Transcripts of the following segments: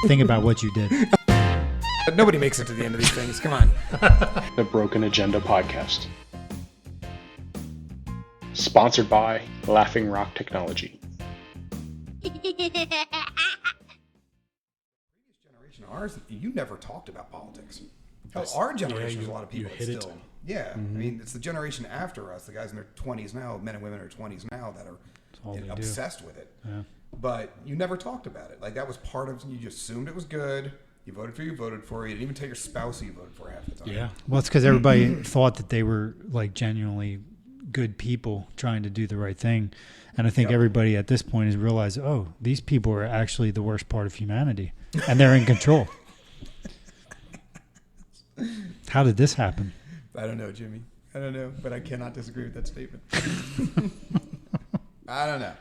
Think about what you did. Nobody makes it to the end of these things. Come on. The Broken Agenda Podcast. Sponsored by Laughing Rock Technology. Generation ours, you never talked about politics. Hell, our generation, there's a lot of people that still. Yeah, I mean, it's the generation after us, the guys in their 20s now, men and women in their 20s now, that are obsessed with it. Yeah. But you never talked about it. Like, that was part of, you just assumed it was good. You voted for who you voted for. You didn't even tell your spouse who you voted for half the time. Yeah. Well, it's because everybody thought that they were like genuinely good people trying to do the right thing. And I think everybody at this point has realized, oh, these people are actually the worst part of humanity. And they're in control. How did this happen? I don't know, Jimmy. I don't know, but I cannot disagree with that statement. I don't know.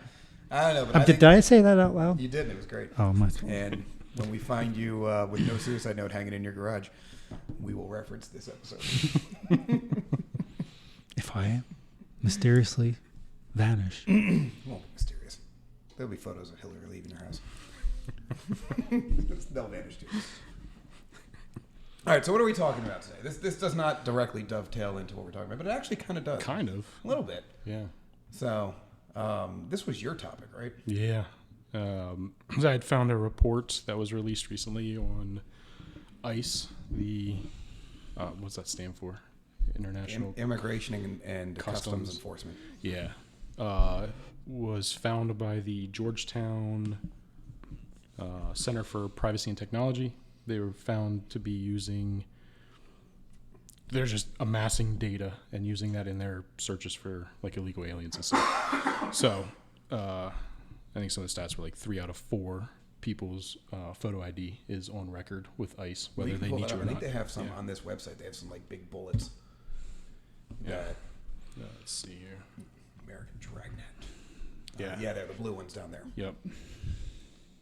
But did I say that out loud? You did, and it was great. Oh, my. And when we find you with no suicide note hanging in your garage, we will reference this episode. If I mysteriously vanish. It won't be mysterious. There'll be photos of Hillary leaving your house. They'll vanish too. All right, so what are we talking about today? This does not directly dovetail into what we're talking about, but it actually kind of does. Kind of. A little bit. Yeah. So, this was your topic, right? Yeah. I had found a report that was released recently on ICE, the, what's that stand for? International Immigration and Customs Enforcement. Yeah. Was found by the Georgetown Center for Privacy and Technology. They were found to be they're just amassing data and using that in their searches for like illegal aliens and stuff. So, I think some of the stats were like 3 out of 4 people's photo ID is on record with ICE, whether they need to or not. I think they have some on this website. They have some like big bullets. Yeah. Let's see here. American Dragnet. Yeah. Yeah, they're the blue ones down there. Yep.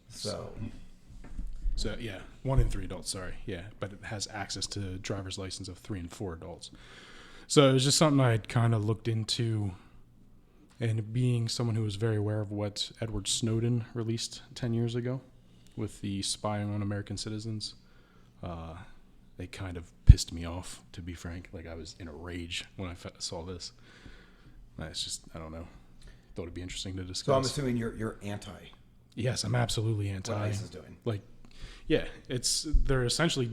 So yeah, 1 in 3 adults, sorry. Yeah, but it has access to driver's license of 3 and 4 adults. So it was just something I had kind of looked into, and being someone who was very aware of what Edward Snowden released 10 years ago with the spying on American citizens, they kind of pissed me off, to be frank. Like, I was in a rage when I saw this. It's just, I don't know. Thought it'd be interesting to discuss. So I'm assuming you're anti. Yes, I'm absolutely anti. What ICE is doing. Like, yeah, they're essentially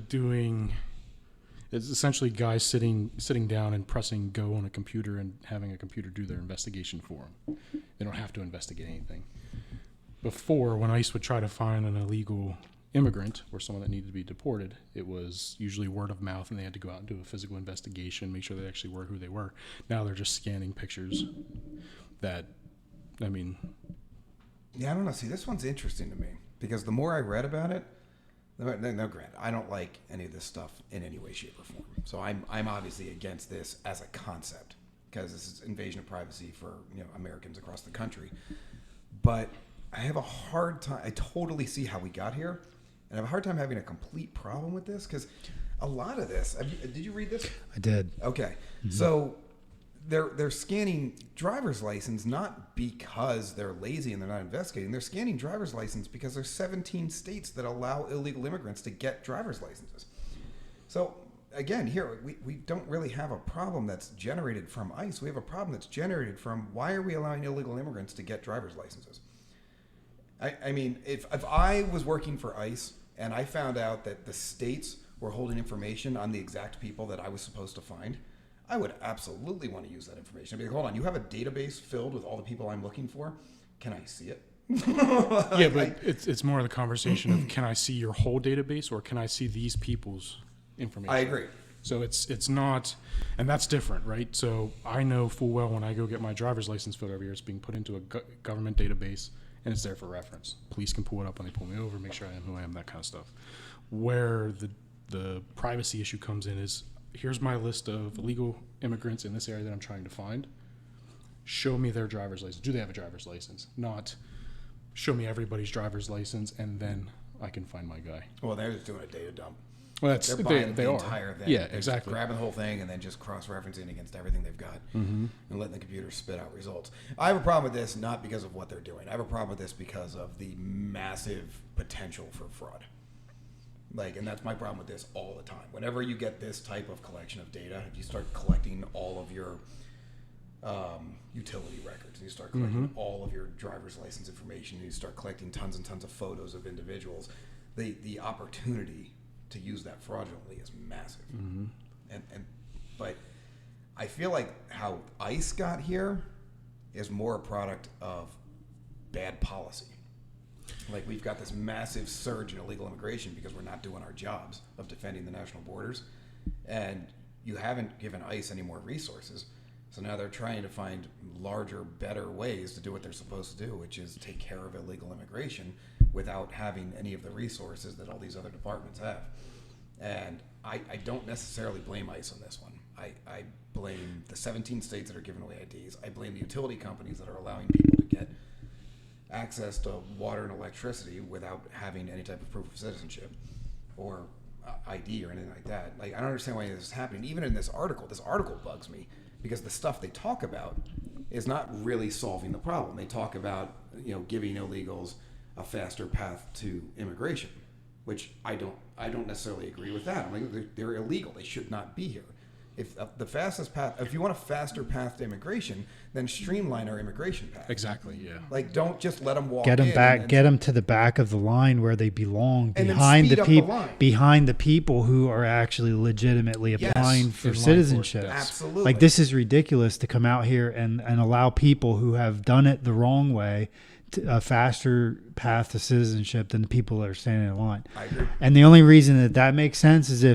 it's essentially guys sitting down and pressing go on a computer and having a computer do their investigation for them. They don't have to investigate anything. Before, when ICE would try to find an illegal immigrant or someone that needed to be deported, it was usually word of mouth, and they had to go out and do a physical investigation, make sure they actually were who they were. Now they're just scanning pictures that, I mean... Yeah, I don't know. See, this one's interesting to me because the more I read about it, no, granted, I don't like any of this stuff in any way, shape, or form. So I'm obviously against this as a concept because this is invasion of privacy for Americans across the country. But I have a hard time. I totally see how we got here, and I have a hard time having a complete problem with this because a lot of this. Did you read this? I did. Okay, so they're scanning driver's license not because they're lazy and they're not investigating. They're scanning driver's license because there's 17 states that allow illegal immigrants to get driver's licenses. So again, here we don't really have a problem that's generated from ICE. We have a problem that's generated from why are we allowing illegal immigrants to get driver's licenses? I mean, if I was working for ICE and I found out that the states were holding information on the exact people that I was supposed to find, I would absolutely want to use that information. I'd be like, hold on, you have a database filled with all the people I'm looking for. Can I see it? Yeah, but it's more of the conversation of can I see your whole database or can I see these people's information? I agree. So it's not, and that's different, right? So I know full well when I go get my driver's license photo every year, it's being put into a government database and it's there for reference. Police can pull it up when they pull me over, make sure I am who I am, that kind of stuff. Where the privacy issue comes in is, here's my list of illegal immigrants in this area that I'm trying to find. Show me their driver's license. Do they have a driver's license? Not show me everybody's driver's license and then I can find my guy. Well, they're just doing a data dump. Well, that's they're buying they the are. entire thing. Yeah, they're exactly. Just grabbing the whole thing and then just cross-referencing against everything they've got and letting the computer spit out results. I have a problem with this not because of what they're doing. I have a problem with this because of the massive potential for fraud. Like, and that's my problem with this all the time. Whenever you get this type of collection of data, if you start collecting all of your utility records, and you start collecting all of your driver's license information, and you start collecting tons and tons of photos of individuals, the opportunity to use that fraudulently is massive. But I feel like how ICE got here is more a product of bad policy. Like, we've got this massive surge in illegal immigration because we're not doing our jobs of defending the national borders, and you haven't given ICE any more resources. So now they're trying to find larger, better ways to do what they're supposed to do, which is take care of illegal immigration without having any of the resources that all these other departments have. And I don't necessarily blame ICE on this one. I blame the 17 states that are giving away IDs. I blame the utility companies that are allowing people to get access to water and electricity without having any type of proof of citizenship or ID or anything like that. Like, I don't understand why this is happening. Even in this article bugs me because the stuff they talk about is not really solving the problem. They talk about, giving illegals a faster path to immigration, which I don't necessarily agree with that. I'm like, they're illegal. They should not be here. If the fastest path, if you want a faster path to immigration, then streamline our immigration path. Exactly. Yeah. Like, don't just let them walk. Get them in back. and Get them to the back of the line where they belong, And then behind speed the up the people, line. behind the people who are actually legitimately applying for In line for it, citizenship. yes. Absolutely. Like, this is ridiculous to come out here and allow people who have done it the wrong way a faster path to citizenship than the people that are standing in line. I agree. And the only reason that makes sense is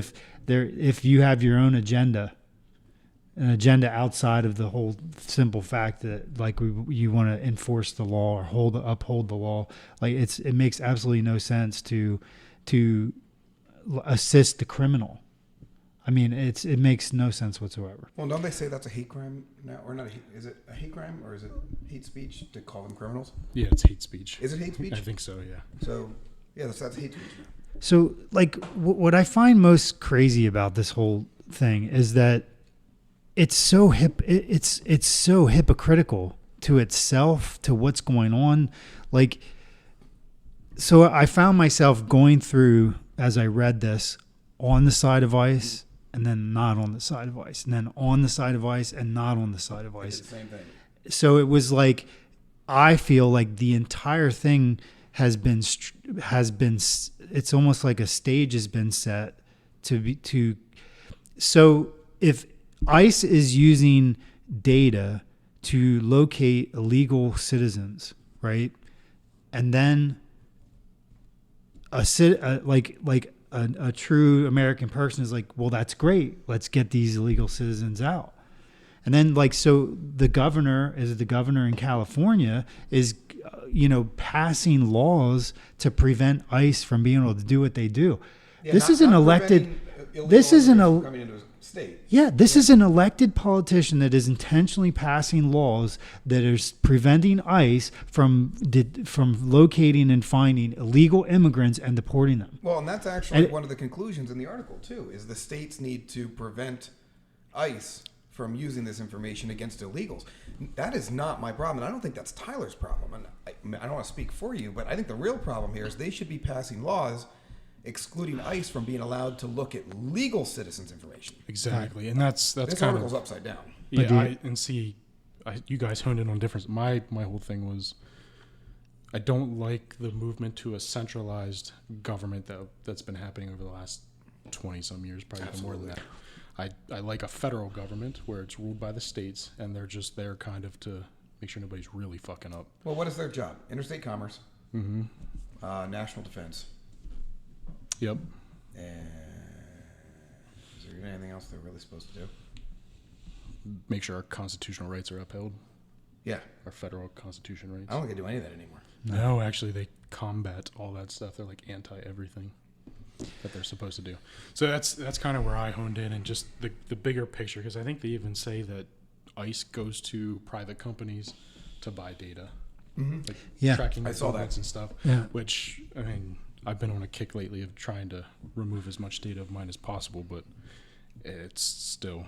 if you have your own agenda, an agenda outside of the whole simple fact that, like, you want to enforce the law or uphold the law. Like, it makes absolutely no sense to assist the criminal. I mean, it makes no sense whatsoever. Well, don't they say that's a hate crime now, or not? Is it a hate crime or is it hate speech to call them criminals? Yeah, it's hate speech. Is it hate speech? I think so. Yeah. So, yeah, that's hate speech now. So, like, what I find most crazy about this whole thing is that it's so it's so hypocritical to itself, to what's going on. Like, so I found myself going through, as I read this, on the side of ICE and then not on the side of ICE, and then on the side of ICE and not on the side of ICE. It's the same thing. So it was like, I feel like the entire thing has been it's almost like a stage has been set so if ICE is using data to locate illegal citizens, right? And then a true American person is like, well, that's great. Let's get these illegal citizens out. And then, like, so the governor in California is, passing laws to prevent ICE from being able to do what they do. Yeah, This not- is an not elected. preventing illegal This isn't immigration a. coming into a state. Yeah, this is an elected politician that is intentionally passing laws that is preventing ICE from locating and finding illegal immigrants and deporting them. Well, and that's actually one of the conclusions in the article too. Is the states need to prevent ICE from using this information against illegals. That is not my problem, and I don't think that's Tyler's problem. And I don't want to speak for you, but I think the real problem here is they should be passing laws excluding ICE from being allowed to look at legal citizens' information. Exactly, and that's This kind article's of upside down. yeah. You guys honed in on difference. My whole thing was, I don't like the movement to a centralized government that's been happening over the last 20 some years, probably even more than that. I like a federal government where it's ruled by the states and they're just there kind of to make sure nobody's really fucking up. Well, what is their job? Interstate commerce, national defense. Yep. And is there anything else they're really supposed to do? Make sure our constitutional rights are upheld. Yeah. Our federal constitution rights. I don't think they do any of that anymore. No, actually, they combat all that stuff. They're like anti-everything that they're supposed to do. So that's kind of where I honed in, and just the bigger picture, because I think they even say that ICE goes to private companies to buy data, like tracking I saw that. movements and stuff. Yeah. Which, I mean, I've been on a kick lately of trying to remove as much data of mine as possible, but it's still,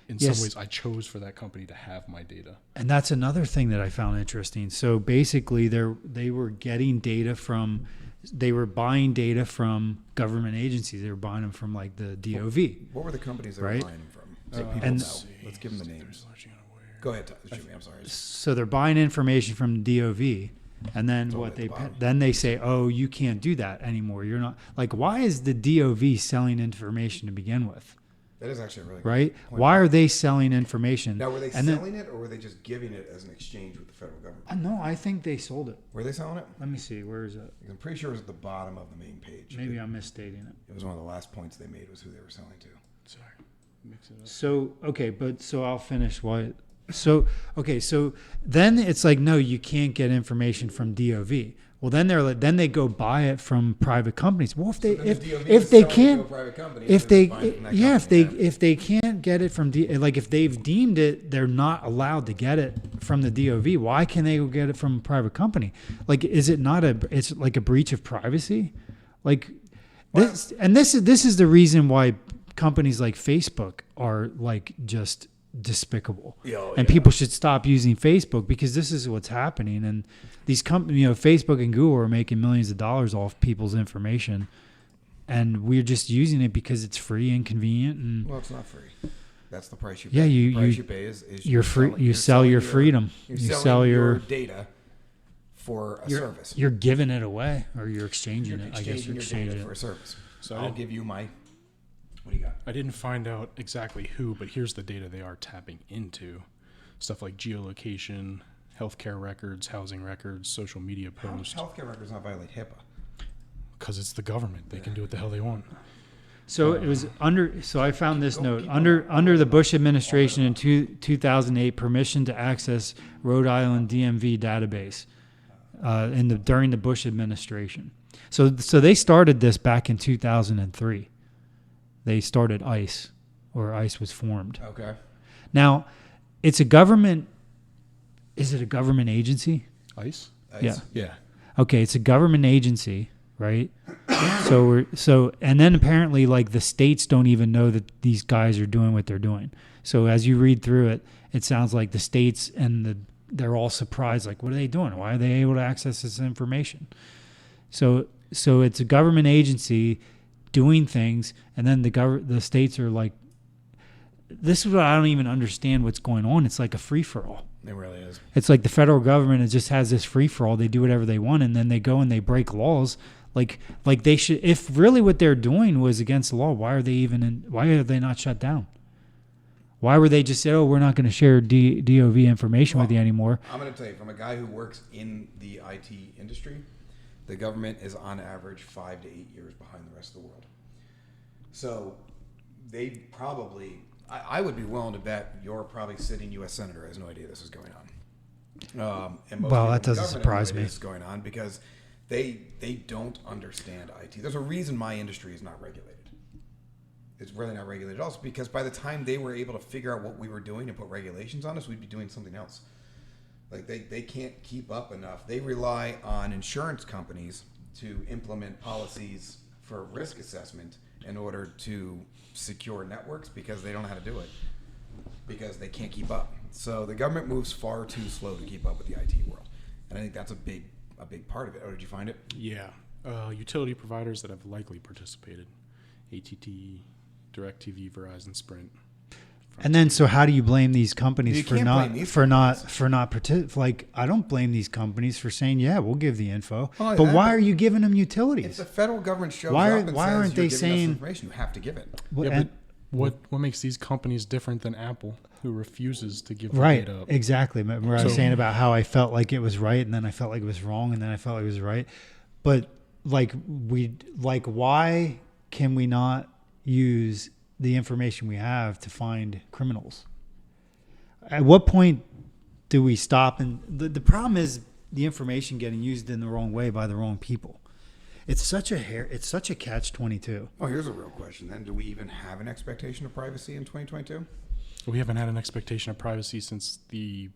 in some ways, I chose for that company to have my data. And that's another thing that I found interesting. So basically, they were getting data from they were buying data from government agencies. They were buying them from like the DOV. What were the companies they Right. were buying them from? So people and- know. Let's give them the names. Go ahead, Jimmy. I'm sorry. So they're buying information from the DOV, and then all what at the they bottom. then they say, oh, you can't do that anymore. You're not like, why is the DOV selling information to begin with? That is actually a really good Right? point. Why are they selling information? Now, were they And then- selling it, or were they just giving it as an exchange with the federal government? No, I think they sold it. Were they selling it? Let me see. Where is it? I'm pretty sure it was at the bottom of the main page. Maybe I'm misstating it. It was one of the last points they made was who they were selling to. Sorry. Mix it up. So okay, but so I'll finish why. So okay, so then it's like, no, you can't get information from DOV. Well, then they're like, then they go buy it from private companies. Well, if they So then the DOV if is they selling it to can't a private company, if so they they're buying from that yeah company, if they can't get it from like if they've deemed it, they're not allowed to get it from the DOV. Why can they go get it from a private company? Like, is it not it's like a breach of privacy? Like this, and this is the reason why companies like Facebook are like just despicable. And people should stop using Facebook, because this is what's happening. And these companies, Facebook and Google are making millions of dollars off people's information, and we're just using it because it's free and convenient. And Well, it's not free. That's the price you pay. yeah, The price you you pay is you're free. selling- You you're sell selling your freedom. You're You selling sell your data for a service. You're giving it away, or you're exchanging You're it. I guess you're your exchanging data it. for a service. So I'll give you my. What do you got? I didn't find out exactly who, but here's the data they are tapping into. Stuff like geolocation, healthcare records, housing records, social media How posts. healthcare records not violate HIPAA? Because it's the government. They can do what the hell they want. So it was under. So I found this note under the Bush administration in 2008, permission to access Rhode Island DMV database during the Bush administration. So they started this back in 2003. They started ICE, or ICE was formed. Okay. Now, it's a government. Is it a government agency? ICE? Yeah. Yeah. Okay, it's a government agency, right? And then apparently, like, the states don't even know that these guys are doing what they're doing. So as you read through it, it sounds like the states they're all surprised, like, what are they doing? Why are they able to access this information? So it's a government agency doing things, and then the states are like, this is what I don't even understand what's going on. It's like a free for all. It really is. It's like the federal government, it just has this free for all. They do whatever they want, and then they go and they break laws. Like they should. If really what they're doing was against the law, why are they not shut down? Why were they just said, oh, we're not going to share DOV information with you anymore? I'm going to tell you, from a guy who works in the IT industry, the government is on average 5 to 8 years behind the rest of the world. So they probably, I would be willing to bet your probably sitting U.S. senator has no idea this is going on. And most Well, people that in doesn't government have no surprise idea me. This is going on because they don't understand IT. There's a reason my industry is not regulated. It's really not regulated also because by the time they were able to figure out what we were doing and put regulations on us, we'd be doing something else. Like they can't keep up enough. They rely on insurance companies to implement policies for risk assessment in order to secure networks because they don't know how to do it because they can't keep up. So the government moves far too slow to keep up with the IT world. And I think that's a big part of it. Oh, did you find it? Yeah. Utility providers that have likely participated. AT&T, DirecTV, Verizon, Sprint. And then, so how do you blame these companies You for can't not blame these like, I don't blame these companies for saying, yeah, we'll give the info, Oh, but yeah, why but are you giving them If utilities? the federal government shows Why up and why says aren't you're they giving us saying- information, you have to give it. Well, Yeah, and- but what makes these companies different than Apple, who refuses to give the right, data up? exactly. Remember I was So- saying about how I felt like it was right, and then I felt like it was wrong, and then I felt like it was right. But why can we not use the information we have to find criminals? At what point do we stop? And the problem is the information getting used in the wrong way by the wrong people. It's such a catch-22. Oh, here's a real question then. Do we even have an expectation of privacy in 2022? We haven't had an expectation of privacy since the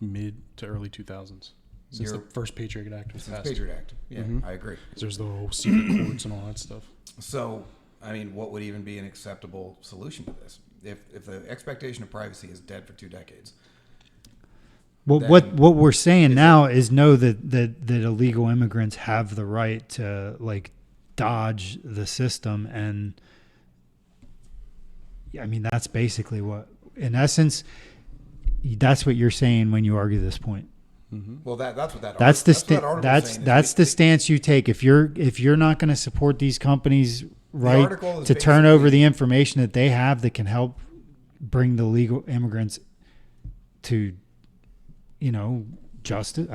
mid to early 2000s. Since the first Patriot Act was Since passed. Patriot Act. Yeah, I agree. There's the whole secret courts and all that stuff. So, I mean, what would even be an acceptable solution to this? If the expectation of privacy is dead for 2 decades, Well, what we're saying now is know that illegal immigrants have the right to like dodge the system, and I mean that's basically what, in essence, that's what you're saying when you argue this point. Mm-hmm. Well, that's what that. That's article the stance you take. If you're not going to support these companies' right to turn over the information that they have that can help bring the legal immigrants to, justice.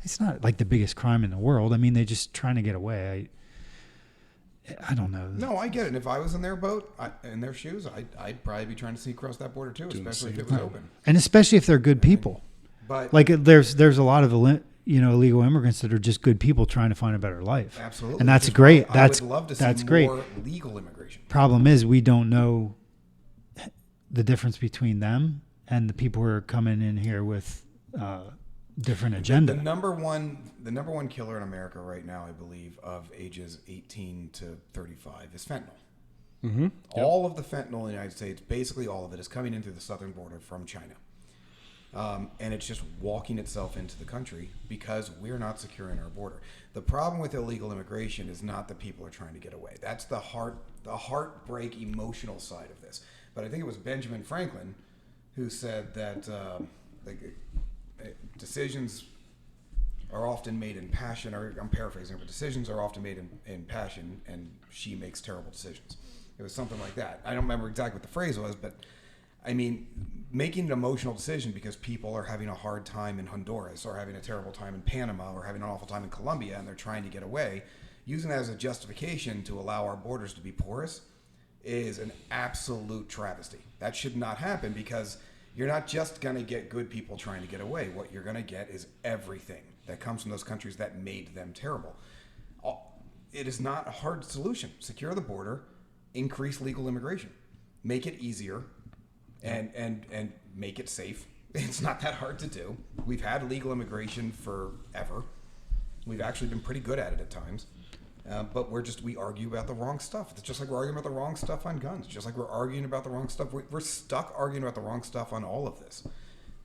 It's not like the biggest crime in the world. I mean, they're just trying to get away. I don't know. No, I get it. And if I was in their boat, in their shoes, I'd probably be trying to sneak across that border too, especially if it was open. And especially if they're good people. But like there's a lot of illegal immigrants that are just good people trying to find a better life. Absolutely. And that's great. I would love to see more legal immigration. Problem is we don't know the difference between them and the people who are coming in here with different agenda. The number one killer in America right now, I believe, of ages 18 to 35 is fentanyl. Mm-hmm. Yep. All of the fentanyl in the United States, basically all of it, is coming in through the southern border from China. And it's just walking itself into the country because we're not securing our border. The problem with illegal immigration is not that people are trying to get away. That's the heartbreak emotional side of this. But I think it was Benjamin Franklin who said that decisions are often made in passion, or I'm paraphrasing, but decisions are often made in passion, and she makes terrible decisions. It was something like that. I don't remember exactly what the phrase was, but I mean, making an emotional decision because people are having a hard time in Honduras or having a terrible time in Panama or having an awful time in Colombia and they're trying to get away, using that as a justification to allow our borders to be porous is an absolute travesty. That should not happen because you're not just going to get good people trying to get away. What you're going to get is everything that comes from those countries that made them terrible. It is not a hard solution. Secure the border, increase legal immigration, make it easier, and make it safe. It's not that hard to do. We've had legal immigration forever. We've actually been pretty good at it at times. But we argue about the wrong stuff. It's just like we're arguing about the wrong stuff on guns. Just like we're arguing about the wrong stuff. We're stuck arguing about the wrong stuff on all of this.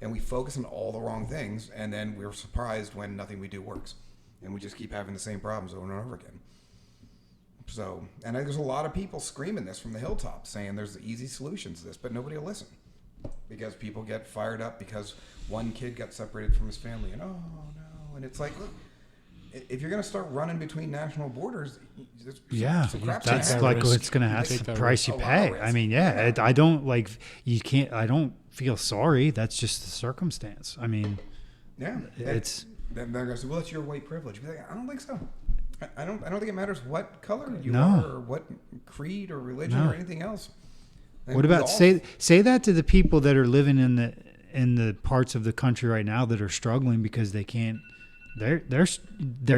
And we focus on all the wrong things, and then we're surprised when nothing we do works. And we just keep having the same problems over and over again. So, and there's a lot of people screaming this from the hilltops, saying there's easy solutions to this, but nobody will listen. Because people get fired up because one kid got separated from his family, and oh no. And it's like, look, if you're going to start running between national borders, that's like what's going to have the price you pay. I mean, I don't I don't feel sorry. That's just the circumstance. I mean, then they're going to say, well, it's your white privilege. Like, I don't think so. I don't think it matters what color you are or what creed or religion or anything else. What about say that to the people that are living in the parts of the country right now that are struggling because they can't. They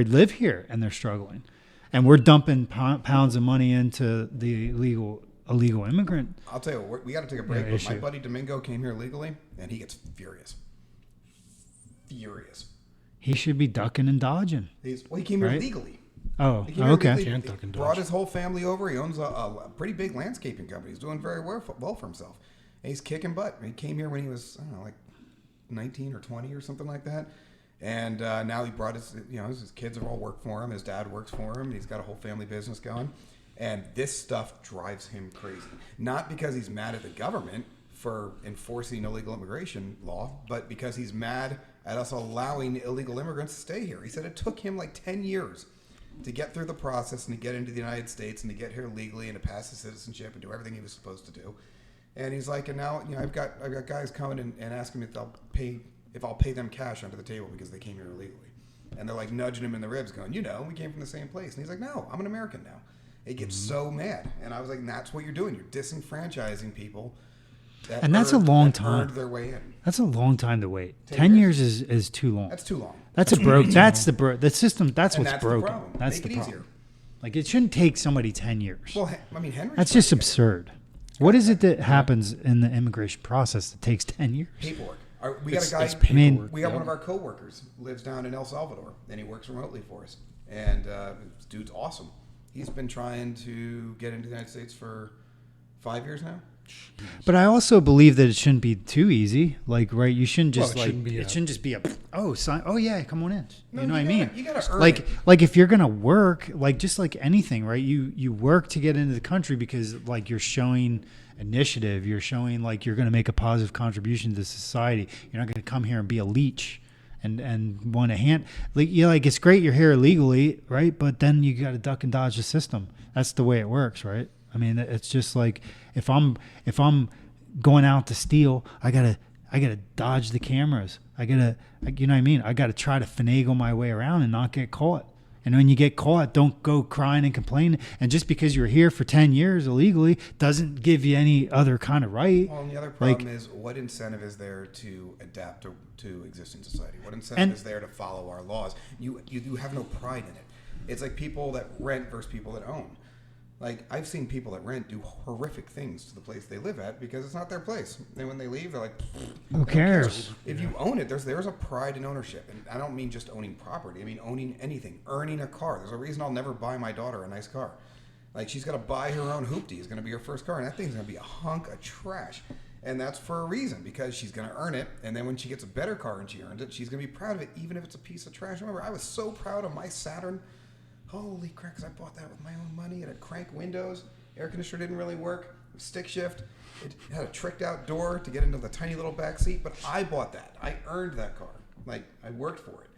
live here and they're struggling, and we're dumping pounds of money into the illegal immigrant. I'll tell you, we got to take a break. But my buddy Domingo came here legally, and he gets furious. He should be ducking and dodging. He came here legally. Oh, okay. He brought his whole family over. He owns a pretty big landscaping company. He's doing very well for himself. And he's kicking butt. He came here when he was, I don't know, like 19 or 20 or something like that. And now he brought his kids have all worked for him. His dad works for him. He's got a whole family business going. And this stuff drives him crazy. Not because he's mad at the government for enforcing illegal immigration law, but because he's mad at us allowing illegal immigrants to stay here. He said it took him like 10 years to get through the process and to get into the United States and to get here legally and to pass his citizenship and do everything he was supposed to do. And he's like, and now I've got guys coming and asking me if I'll pay them cash under the table because they came here illegally. And they're like nudging him in the ribs going, we came from the same place. And he's like, no, I'm an American now. He gets so mad. And I was like, and that's what you're doing. You're disenfranchising people. That's a long time. Their way in. That's a long time to wait. 10 years is too long. That's too long. The system. That's what's broken. That's the problem. Easier. Like it shouldn't take somebody 10 years. Well, I mean, Henry. That's just absurd. What is it that happens in the immigration process that takes 10 years? Paperwork. We got a guy. We got one of our coworkers lives down in El Salvador, and he works remotely for us. And this dude's awesome. He's been trying to get into the United States for 5 years now. But I also believe that it shouldn't be too easy. Like, right? You shouldn't just Well, it shouldn't just be be oh yeah, come on in. No, you know what I mean? You gotta earn Like it. like if you're gonna work, like just like anything, right? You work to get into the country because like you're showing initiative. You're showing like you're gonna make a positive contribution to society. You're not gonna come here and be a leech. And want to like it's great you're here illegally, right? But then you got to duck and dodge the system. That's the way it works, right? I mean, it's just like if I'm going out to steal, I gotta dodge the cameras. You know what I mean? I gotta try to finagle my way around and not get caught. And when you get caught, don't go crying and complaining. And just because you're here for 10 years illegally doesn't give you any other kind of right. Well, and the other problem is what incentive is there to adapt to existing society? What incentive is there to follow our laws? You have no pride in it. It's like people that rent versus people that own. Like, I've seen people that rent do horrific things to the place they live at because it's not their place. And when they leave, they're like, who cares? If you own it, there's a pride in ownership. And I don't mean just owning property. I mean owning anything. Earning a car. There's a reason I'll never buy my daughter a nice car. Like, she's got to buy her own hoopty. It's going to be her first car. And that thing's going to be a hunk of trash. And that's for a reason, because she's going to earn it. And then when she gets a better car and she earns it, she's going to be proud of it, even if it's a piece of trash. Remember, I was so proud of my Saturn. Holy crap, 'cause I bought that with my own money. It had crank windows. Air conditioner didn't really work. It was stick shift. It had a tricked out door to get into the tiny little back seat. But I bought that. I earned that car. Like, I worked for it.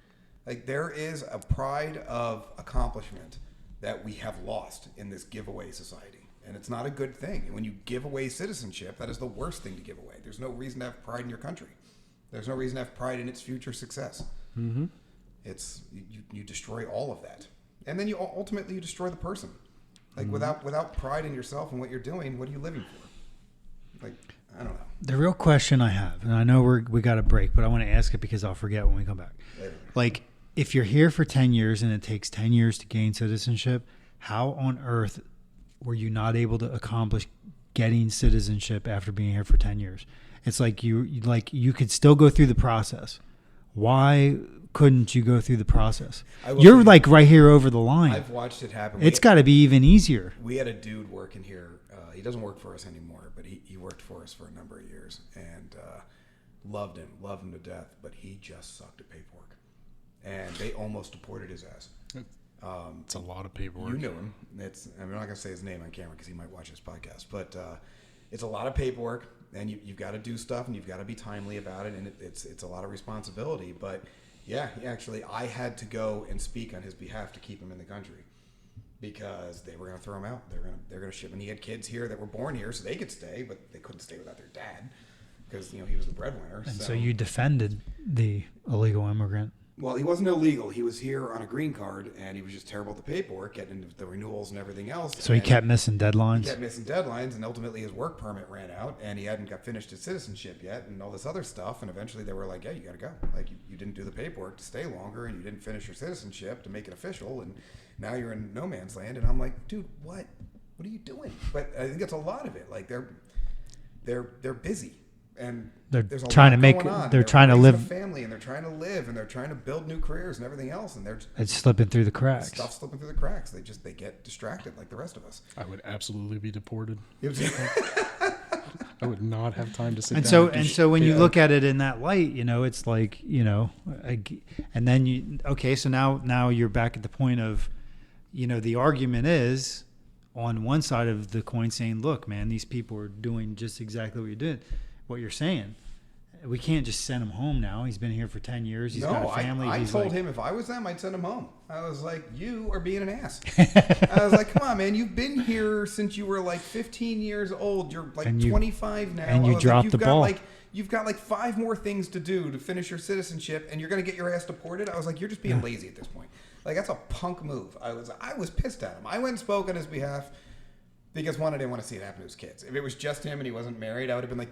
Like, there is a pride of accomplishment that we have lost in this giveaway society. And it's not a good thing. And when you give away citizenship, that is the worst thing to give away. There's no reason to have pride in your country. There's no reason to have pride in its future success. Mm-hmm. It's you destroy all of that. And then you ultimately destroy the person. Like, without pride in yourself and what you're doing, what are you living for? Like, I don't know. The real question I have, and I know we got a break, but I want to ask it because I'll forget when we come back. Later. Like, if you're here for 10 years and it takes 10 years to gain citizenship, how on earth were you not able to accomplish getting citizenship after being here for 10 years? It's like you could still go through the process. Why couldn't you go through the process? You're like right here over the line. I've watched it happen. It's got to be even easier. We had a dude working here. He doesn't work for us anymore, but he worked for us for a number of years, and loved him to death. But he just sucked at paperwork, and they almost deported his ass. It's a lot of paperwork. You knew him. I'm not going to say his name on camera because he might watch this podcast, but it's a lot of paperwork, and you've got to do stuff, and you've got to be timely about it, and it's a lot of responsibility. But yeah, actually, I had to go and speak on his behalf to keep him in the country because they were going to throw him out. They're going to ship him. He had kids here that were born here, so they could stay, but they couldn't stay without their dad because he was the breadwinner. And so you defended the illegal immigrant. Well, he wasn't illegal. He was here on a green card, and he was just terrible at the paperwork, getting into the renewals and everything else. So he kept missing deadlines? He kept missing deadlines, and ultimately his work permit ran out, and he hadn't got finished his citizenship yet, and all this other stuff, and eventually they were like, yeah, you got to go. Like, you didn't do the paperwork to stay longer, and you didn't finish your citizenship to make it official, and now you're in no man's land. And I'm like, dude, what are you doing? But I think it's a lot of it. Like, they're busy. And they're trying to make, they're trying to live a family, and they're trying to live, and they're trying to build new careers and everything else, and it's slipping through the cracks. Stuff's slipping through the cracks. They get distracted like the rest of us. I would absolutely be deported. I would not have time to sit and down. So when you look at it in that light, it's like, and then so now you're back at the point of, the argument is on one side of the coin saying, look, man, these people are doing just exactly what you're saying. We can't just send him home now. He's been here for 10 years. He's got a family. I told him if I was them, I'd send him home. I was like, you are being an ass. I was like, come on, man. You've been here since you were like 15 years old. You're like 25 now. And you dropped the ball. You've got like 5 more things to do to finish your citizenship, and you're going to get your ass deported. I was like, you're just being lazy at this point. Like, that's a punk move. I was pissed at him. I went and spoke on his behalf because, one, I didn't want to see it happen to his kids. If it was just him and he wasn't married, I would have been like,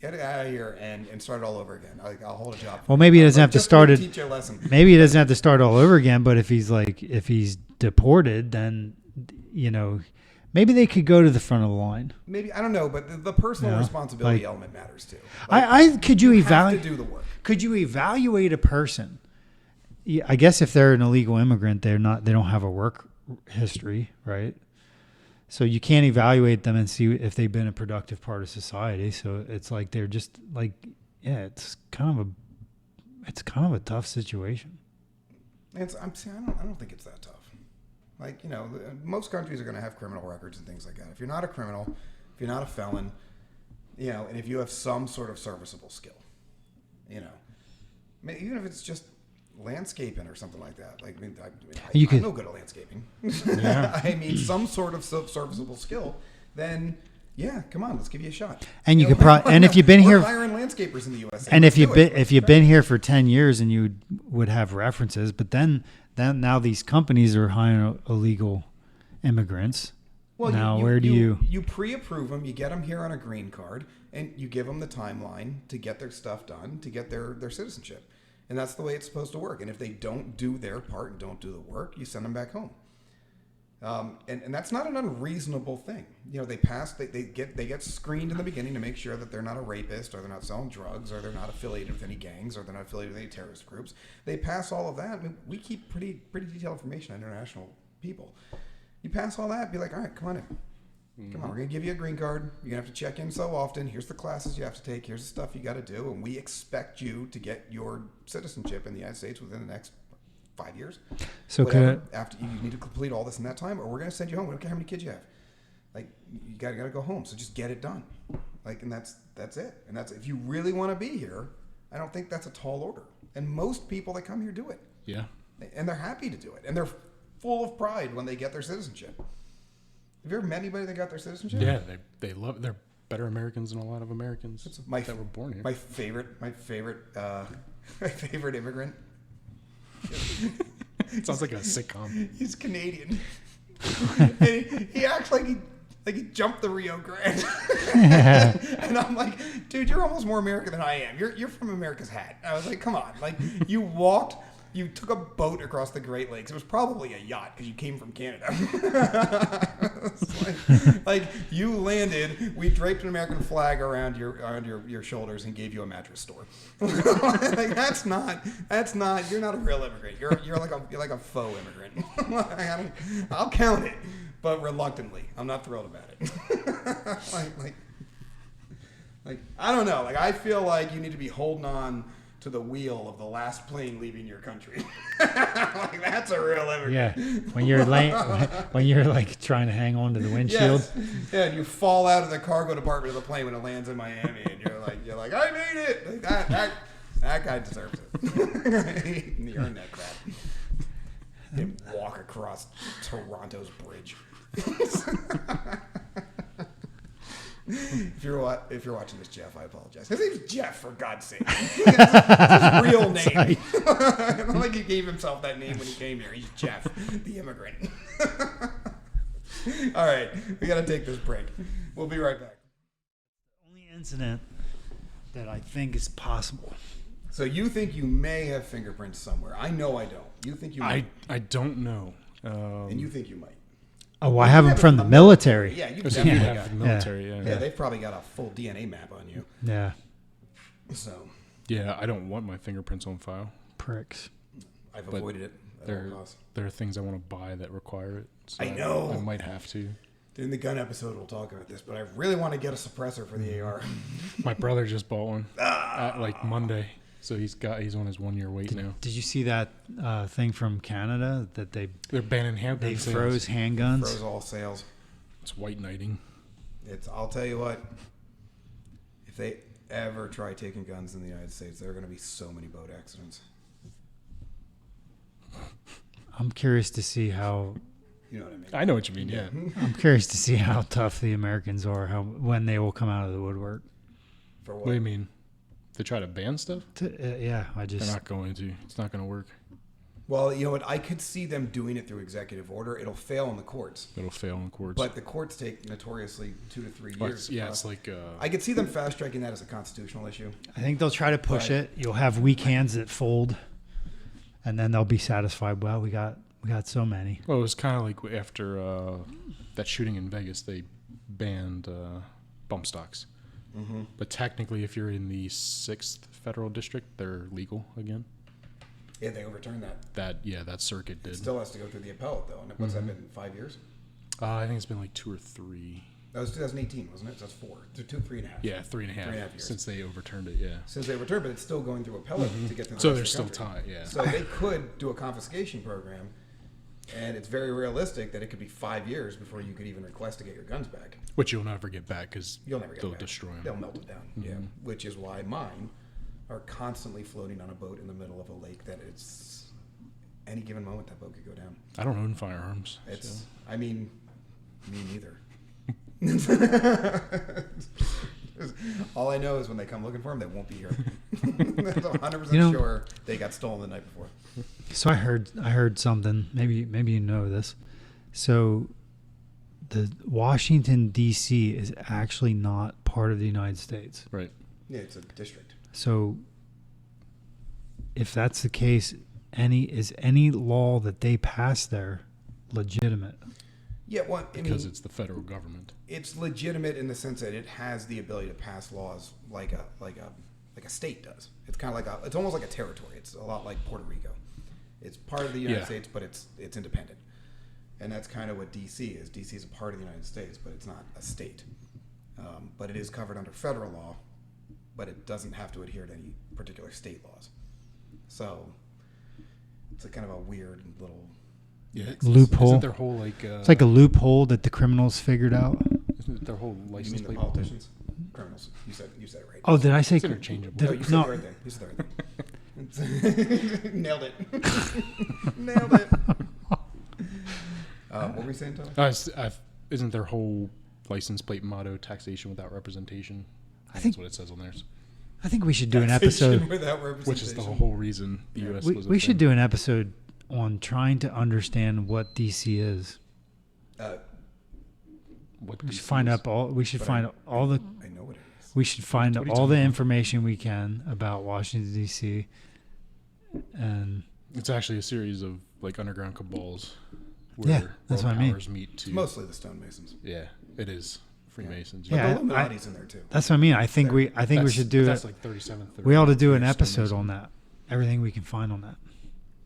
get it out of here and start it all over again. I'll hold a job. Well, maybe he doesn't have to start it. Teach you a lesson. Maybe he doesn't have to start all over again. But if he's deported, then maybe they could go to the front of the line. Maybe, I don't know, but the personal responsibility element matters too. Could you have to do the work? Could you evaluate a person? I guess if they're an illegal immigrant, they don't have a work history, right? So you can't evaluate them and see if they've been a productive part of society. So it's like they're just like, yeah, it's kind of a tough situation. I don't think it's that tough. Like, most countries are going to have criminal records and things like that. If you're not a criminal, if you're not a felon, and if you have some sort of serviceable skill, even if it's just landscaping or something like that. Like, I'm no good at landscaping. Yeah. I mean, some sort of serviceable skill. Then, yeah, come on, let's give you a shot. And you could probably, and if you've been here, hiring landscapers in the U.S. And if you've been here for 10 years, and you would have references, but then now these companies are hiring illegal immigrants. Well, now you pre-approve them, you get them here on a green card, and you give them the timeline to get their stuff done, to get their citizenship. And that's the way it's supposed to work. And if they don't do their part and don't do the work, you send them back home. And that's not an unreasonable thing. They get screened in the beginning to make sure that they're not a rapist, or they're not selling drugs, or they're not affiliated with any gangs, or they're not affiliated with any terrorist groups. They pass all of that. I mean, we keep pretty detailed information on international people. You pass all that, be like, all right, come on in. Come on, we're going to give you a green card. You're going to have to check in so often. Here's the classes you have to take. Here's the stuff you got to do. And we expect you to get your citizenship in the United States within the next 5 years. So after you need to complete all this in that time, or we're going to send you home. We don't care how many kids you have. Like, you got to go home. So just get it done. Like, and that's it. And that's, if you really want to be here, I don't think that's a tall order. And most people that come here do it. Yeah. And they're happy to do it. And they're full of pride when they get their citizenship. Have you ever met anybody that got their citizenship? Yeah, they're better Americans than a lot of Americans that were born here. My favorite immigrant. It sounds like a sitcom. He's Canadian. And he acts like he jumped the Rio Grande. And I'm like, dude, you're almost more American than I am. You're from America's hat. I was like, come on. Like, you took a boat across the Great Lakes. It was probably a yacht because you came from Canada. like you landed, we draped an American flag around your shoulders and gave you a mattress store. Like, that's not. You're not a real immigrant. You're like a faux immigrant. I'll count it, but reluctantly. I'm not thrilled about it. like I don't know. Like, I feel like you need to be holding on to the wheel of the last plane leaving your country. Like, that's a real immigrant. Yeah, when you're like trying to hang on to the windshield. Yes. Yeah, and you fall out of the cargo department of the plane when it lands in Miami, and you're like, I made it. Like, that guy deserves it. He earned that crap. Didn't walk across Toronto's bridge. If you're watching this, Jeff, I apologize. His name's Jeff, for God's sake. That's his real name. I don't think he gave himself that name when he came here. He's Jeff, the immigrant. All right, we got to take this break. We'll be right back. The only incident that I think is possible. So you think you may have fingerprints somewhere? I know I don't. You think you might? I don't know. And you think you might? Oh, I have them from the military. Yeah, you Because definitely you have the military. Yeah, they've probably got a full DNA map on you. Yeah. So. Yeah, I don't want my fingerprints on file. Pricks. I've avoided it at all costs. There are things I want to buy that require it. So I know. I might have to. In the gun episode, we'll talk about this, but I really want to get a suppressor for the AR. My brother just bought one at Monday. So he's on his 1 year wait now. Did you see that thing from Canada that they're banning handguns? They froze handguns. Froze all sales. It's white knighting. I'll tell you what. If they ever try taking guns in the United States, there are going to be so many boat accidents. I'm curious to see how. You know what I mean? I know what you mean. Yeah. I'm curious to see how tough the Americans are. When they will come out of the woodwork. For What do you mean? To try to ban stuff? Yeah, They're not going to. It's not going to work. Well, you know what? I could see them doing it through executive order. It'll fail in the courts. It'll fail in courts. But the courts take notoriously 2 to 3 years. It's like... I could see them fast-tracking that as a constitutional issue. I think they'll try to push it. You'll have weak hands that fold, and then they'll be satisfied. Well, we got so many. Well, it was kind of like after that shooting in Vegas, they banned bump stocks. Mm-hmm. But technically, if you're in the 6th federal district, they're legal again. Yeah, they overturned that. That circuit did. It still has to go through the appellate, though. And what's that been, 5 years? I think it's been like 2 or 3. That was 2018, wasn't it? So that's 4. 3.5. Yeah, 3.5. 3.5 years. Since they overturned it, yeah. Since they returned, but it's still going through appellate to get to the So rest there's of the still country. time, yeah. So they could do a confiscation program, and it's very realistic that it could be 5 years before you could even request to get your guns back. Which you'll never get back because You'll never get they'll back. destroy them. They'll melt it down. Yeah, which is why mine are constantly floating on a boat in the middle of a lake that it's any given moment that boat could go down. I don't own firearms. It's, so. I mean, me neither. All I know is when they come looking for them, they won't be here. That's 100% sure they got stolen the night before. So I heard something. Maybe you know this. So the Washington D.C. is actually not part of the United States. Right. Yeah, it's a district. So if that's the case, any law that they pass there legitimate? Yeah, well, Because it's the federal government. It's legitimate in the sense that it has the ability to pass laws like a state does. It's kind of it's almost like a territory. It's a lot like Puerto Rico. It's part of the United States, but it's independent. And that's kind of what D.C. is. D.C. is a part of the United States, but it's not a state. But it is covered under federal law, but it doesn't have to adhere to any particular state laws. So it's a kind of a weird little loophole. Isn't their whole It's like a loophole that the criminals figured out. Isn't it their whole You license mean the plate? politicians? Criminals. You said it right. Oh, did I say? It's interchangeable. No, you said no. the right thing. You said the right thing. Nailed it. Nailed it. What were we saying, Tyler? Isn't their whole license plate motto taxation without representation? I think that's what it says on theirs. I think we should do an Taxation episode. without representation. Which is the whole reason the U.S. was a We should thing. do an episode on trying to understand what DC is. What We DC should find is. up all. We should find all the. I know what it is. We should find What are you all the talking about? information we can about Washington D.C. And It's actually a series of underground cabals. Yeah, Where that's world what I mean. powers meet to. It's mostly the stonemasons. Yeah, it is Freemasons. But Yeah, the Illuminati's in there too. that's what I mean. I think we should do That's it. like 37th. We ought to do an Freemasons. episode on that. Everything we can find on that.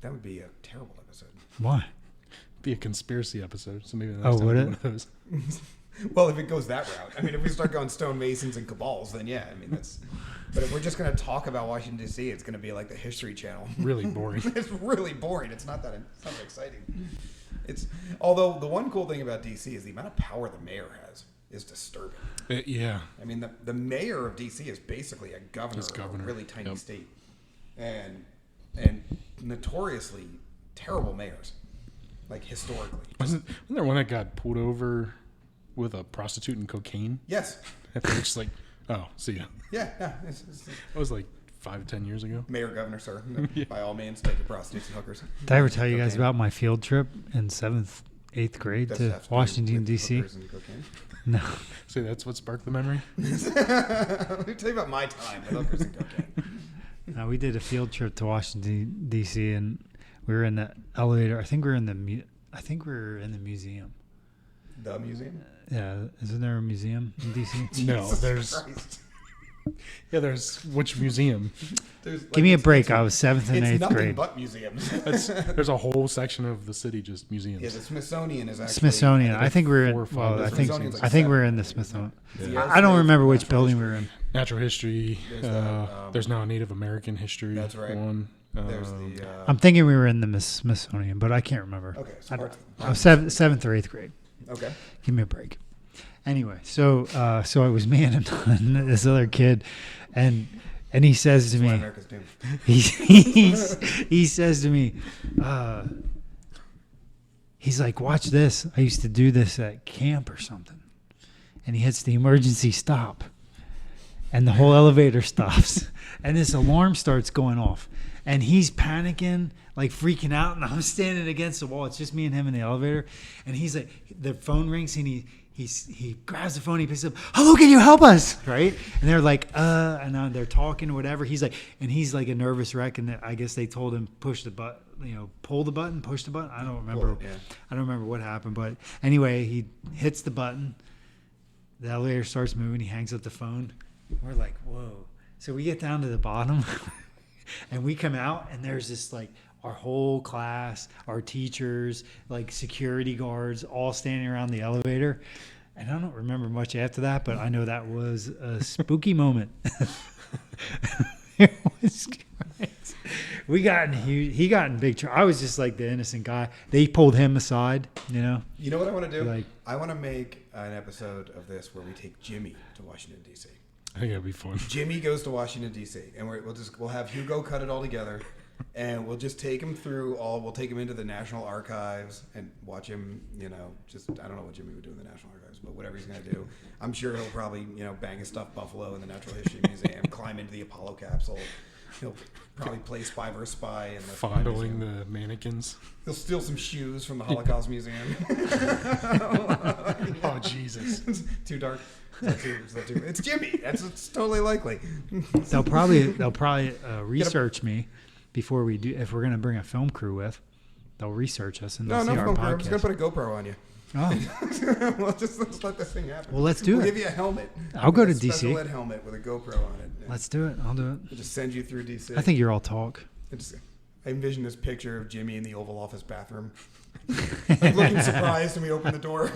That would be a terrible episode. Why? Be a conspiracy episode. So maybe the Oh, next time would we it? do one of those. Well, if it goes that route, I mean, if we start going stonemasons and cabals, then yeah, I mean that's. But if we're just going to talk about Washington D.C., it's going to be like the History Channel. Really boring. It's really boring. It's not that exciting. Although the one cool thing about D.C. is the amount of power the mayor has is disturbing. Yeah. I mean, the mayor of D.C. is basically a governor, He's governor. of a really tiny Yep. state, and notoriously terrible mayors, like historically. Wasn't there one that got pulled over with a prostitute and cocaine? Yes. And they're just like, oh, see ya. Yeah. It's That was like 5-10 years ago. mayor, governor, sir. By all means, take your prostitutes and hookers. Did I ever tell you guys Cocaine. about my field trip in 7th, 8th grade Does it to have to do Washington with D.C.? hookers and cocaine? No. See, that's what sparked the memory. Let me tell you about my time with hookers and cocaine. No, we did a field trip to Washington D.C. and we were in the elevator. I think we were in the museum. The museum? Yeah, isn't there a museum in D.C.? No, Jesus there's Christ. there's which museum? There's, Give me a break. It's, I was 7th and it's 8th nothing grade. but museums. There's a whole section of the city just museums. Yeah, the Smithsonian is actually Smithsonian. I think we were in. 4 or 5 Well, I think Smithsonian's like I think we were 7. in the Smithsonian. Yeah. I don't remember which Natural building we were in. Natural history. There's There's now a Native American history. That's right. One. There's the. I'm thinking we were in the Smithsonian, but I can't remember. Okay, so I parts- was 7th or 8th grade. Okay. Give me a break. Anyway, so it was me and this other kid, and he says to That's why me, America's doomed. he says to me, he's like, watch this. I used to do this at camp or something. And he hits the emergency stop. And the whole elevator stops. And this alarm starts going off. And he's panicking, like freaking out. And I'm standing against the wall. It's just me and him in the elevator. And he's like, the phone rings and he grabs the phone, he picks up, hello, can you help us? Right? And they're like, and they're talking or whatever. He's like a nervous wreck. And I guess they told him, push the button, pull the button, push the button. I don't remember. Pull it, yeah. I don't remember what happened. But anyway, he hits the button. The elevator starts moving. He hangs up the phone. We're like, whoa. So we get down to the bottom and we come out and there's this like our whole class, our teachers, like security guards, all standing around the elevator. And I don't remember much after that, but I know that was a spooky moment. It was great. He got in big trouble. I was just like the innocent guy. They pulled him aside, you know. You know what I want to do? Like, I want to make an episode of this where we take Jimmy to Washington, D.C. I think that'd be fun. Jimmy goes to Washington, D.C. and we'll have Hugo cut it all together, and we'll just take him through we'll take him into the National Archives and watch him, I don't know what Jimmy would do in the National Archives, but whatever he's going to do. I'm sure he'll probably, bang a stuffed buffalo in the Natural History Museum, climb into the Apollo capsule. He'll probably play Spy vs. Spy in the Fondling the mannequins. He'll steal some shoes from the Holocaust Museum. Oh, Jesus. Too dark. Is that too? It's Jimmy. It's totally likely. they'll probably research me before we do. If we're going to bring a film crew with, they'll research us and they'll see our podcast. I'm just going to put a GoPro on you. Oh, let's let this thing happen. well, let's do We'll it. give you a helmet. I'll go to A DC. special ed helmet with a GoPro on it. Let's do it. I'll do it. We'll just send you through DC. I think you're all talk. I envision this picture of Jimmy in the Oval Office bathroom, like looking surprised when we open the door.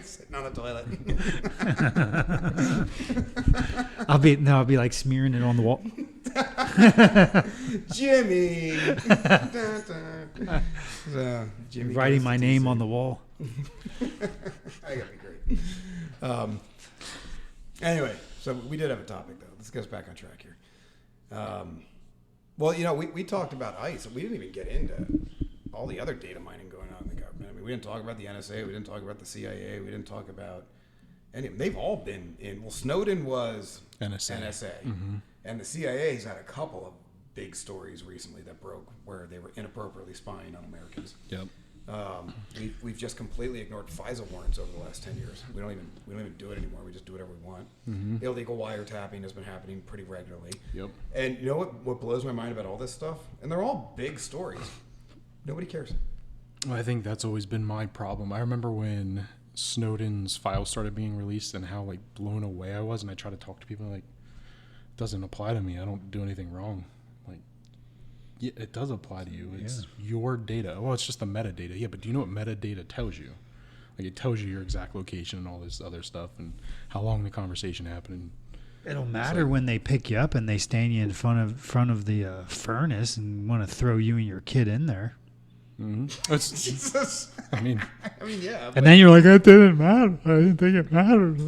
Sitting on the toilet. I'll be like smearing it on the wall. Jimmy. So, Jimmy Writing goes my to name DC. on the wall. I gotta be great. Anyway, so we did have a topic though. Let's get us back on track here. Well, we talked about ICE. We didn't even get into all the other data mining going on in the government. I mean, we didn't talk about the NSA. We didn't talk about the CIA. We didn't talk about any of them. They've all been in. Well, Snowden was NSA. Mm-hmm. And the CIA's had a couple of big stories recently that broke where they were inappropriately spying on Americans. Yep. We've just completely ignored FISA warrants over the last 10 years. We don't even do it anymore. We just do whatever we want. Mm-hmm. Illegal wiretapping has been happening pretty regularly. Yep. And you know what blows my mind about all this stuff? And they're all big stories. Nobody cares. Well, I think that's always been my problem. I remember when Snowden's files started being released and how like blown away I was, and I tried to talk to people like, it doesn't apply to me. I don't do anything wrong. Like, yeah, it does apply to you. It's your data. Well, it's just the metadata. Yeah, but do you know what metadata tells you? Like, it tells you your exact location and all this other stuff and how long the conversation happened. It'll matter when they pick you up and they stand you in front of the furnace and want to throw you and your kid in there. Mm-hmm. Jesus. I mean, yeah. And then you're like, it didn't matter. I didn't think it mattered.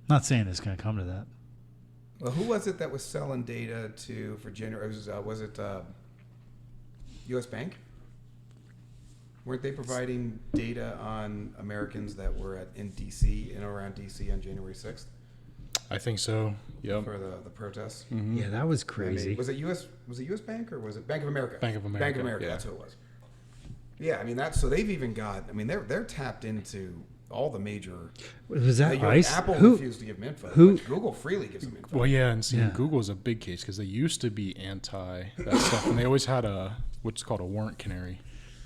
Not saying it's going to come to that. Well, who was it that was selling data for January? Was it U.S. Bank? Weren't they providing data on Americans that were in D.C., in and around D.C. on January 6th? I think so. Yep. For the protests? Mm-hmm. Yeah, that was crazy. Was it U.S. Bank or was it Bank of America? Bank of America. Bank of America, yeah. that's who it was. Yeah, I mean, so they've even got, I mean, they're tapped into all the major. Was that ICE? Apple refused to give them info. But Google freely gives them info. Well, yeah, and see, Google is a big case because they used to be anti that stuff, and they always had what's called a warrant canary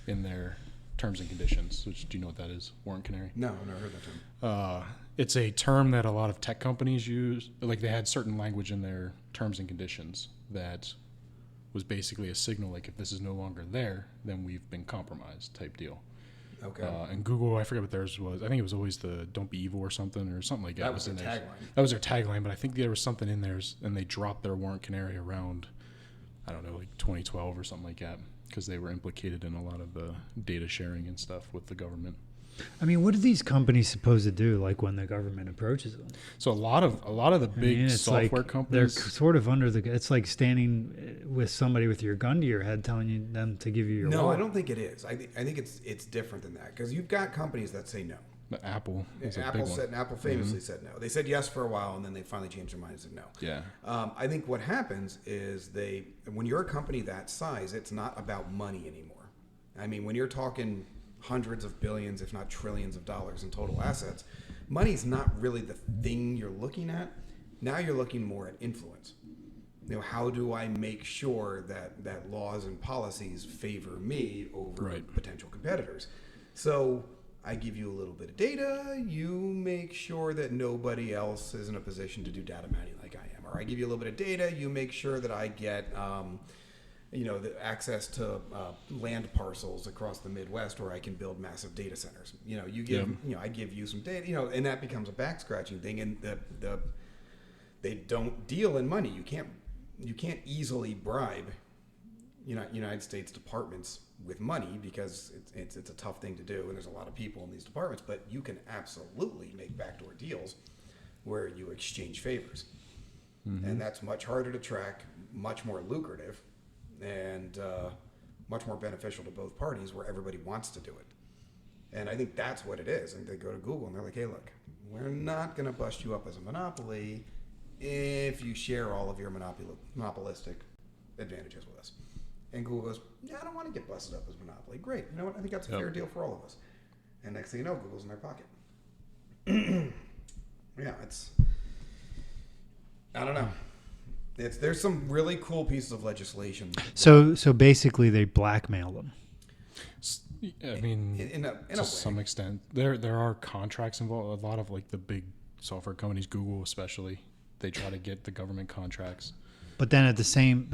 in their terms and conditions. Which, do you know what that is? Warrant canary? No, I've never heard that term. It's a term that a lot of tech companies use. Like, they had certain language in their terms and conditions that was basically a signal, like, if this is no longer there, then we've been compromised type deal. Okay. And Google, I forget what theirs was. I think it was always the "Don't be evil" or something like that. That was their in theirs. tagline. That was their tagline, but I think there was something in theirs, and they dropped their warrant canary around, I don't know, like 2012 or something like that, because they were implicated in a lot of the data sharing and stuff with the government. I mean, what are these companies supposed to do? Like when the government approaches them? So a lot of the big software companies, they're sort of under the. It's like standing with somebody with your gun to your head, telling them to give you your. No, wallet. I don't think it is. I think it's different than that because you've got companies that say no. Apple is a Apple big one. Apple famously said no. They said yes for a while and then they finally changed their mind and said no. Yeah. I think what happens is when you're a company that size, it's not about money anymore. I mean, when you're talking hundreds of billions, if not trillions of dollars in total assets, money's not really the thing you're looking at. Now you're looking more at influence. How do I make sure that laws and policies favor me over potential competitors? So I give you a little bit of data. You make sure that nobody else is in a position to do data mining like I am, or I give you a little bit of data. You make sure that I get, the access to land parcels across the Midwest where I can build massive data centers. I give you some data, and that becomes a back scratching thing. And they don't deal in money. You can't easily bribe United States departments with money because it's a tough thing to do, and there's a lot of people in these departments. But you can absolutely make backdoor deals where you exchange favors, and that's much harder to track, much more lucrative, and much more beneficial to both parties, where everybody wants to do it. And I think that's what it is. And they go to Google and they're like, hey, look, we're not going to bust you up as a monopoly if you share all of your monopolistic advantages with us. And Google goes, yeah, I don't want to get busted up as monopoly. Great. You know what? I think that's a fair deal for all of us. And next thing you know, Google's in their pocket. Yeah, I don't know. There's some really cool pieces of legislation. So basically they blackmail them. I mean, in a to some extent, there are contracts involved. A lot of like the big software companies, Google especially, they try to get the government contracts. But then at the same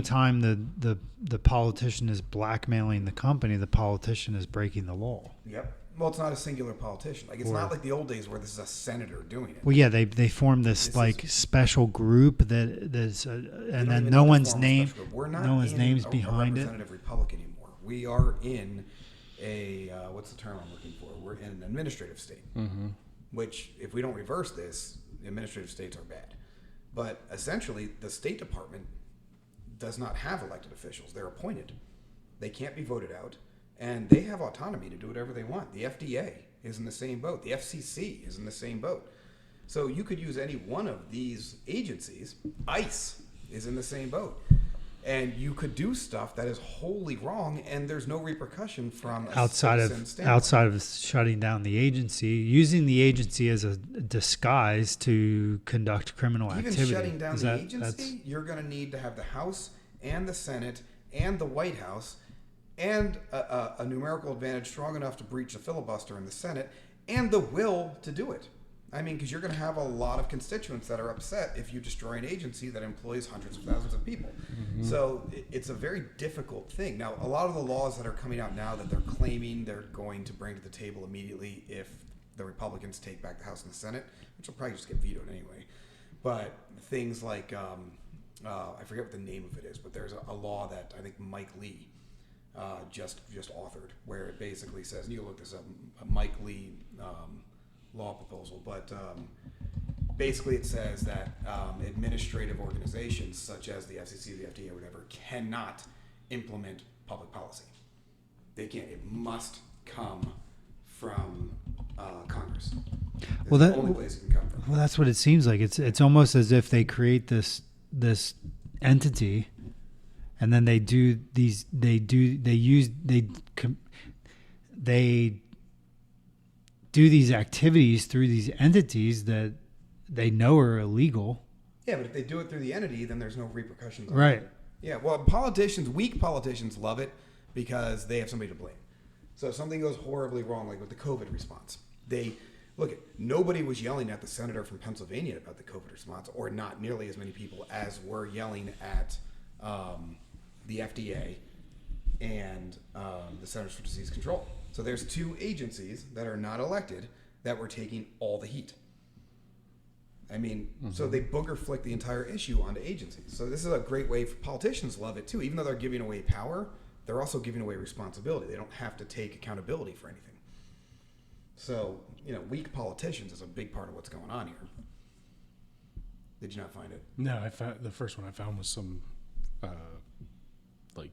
time, the politician is blackmailing the company. The politician is breaking the law. Yep. Well, it's not a singular politician. Like, it's not like the old days where this is a senator doing it. Well, yeah, they formed this special group that's and then no one's name's behind it. Representative Republic anymore. We are in a what's the term I'm looking for? We're in an administrative state. Which, if we don't reverse this, administrative states are bad. But essentially, the State Department does not have elected officials. They're appointed. They can't be voted out. And they have autonomy to do whatever they want. The FDA is in the same boat. The FCC is in the same boat. So you could use any one of these agencies. ICE is in the same boat. And you could do stuff that is wholly wrong, and there's no repercussion from outside of shutting down the agency, using the agency as a disguise to conduct criminal activity. Even shutting down the agency, you're going to need to have the House and the Senate and the White House and a numerical advantage strong enough to breach the filibuster in the Senate and the will to do it. I mean, because you're going to have a lot of constituents that are upset if you destroy an agency that employs hundreds of thousands of people. So it's a very difficult thing. Now, a lot of the laws that are coming out now that they're claiming they're going to bring to the table immediately if the Republicans take back the House and the Senate, which will probably just get vetoed anyway. But things like, I forget what the name of it is, but there's a law that I think Mike Lee just authored, where it basically says, and you can look this up, a Mike Lee law proposal, but basically it says that administrative organizations such as the FCC, the FDA, or whatever, cannot implement public policy. They can't. It must come from Congress. It's the only place it can come from. Well, that's what it seems like. It's almost as if they create this entity, and then they do these activities through these entities that they know are illegal. Yeah, but if they do it through the entity, then there's no repercussions. Right. Yeah, well, weak politicians love it because they have somebody to blame. So if something goes horribly wrong, like with the COVID response, nobody was yelling at the senator from Pennsylvania about the COVID response, or not nearly as many people as were yelling at the FDA and the Centers for Disease Control. So there's two agencies that are not elected that were taking all the heat. I mean, so they booger flick the entire issue onto agencies. So this is a great way for politicians love it too. Even though they're giving away power, they're also giving away responsibility. They don't have to take accountability for anything. So, weak politicians is a big part of what's going on here. Did you not find it? No, the first one I found was some like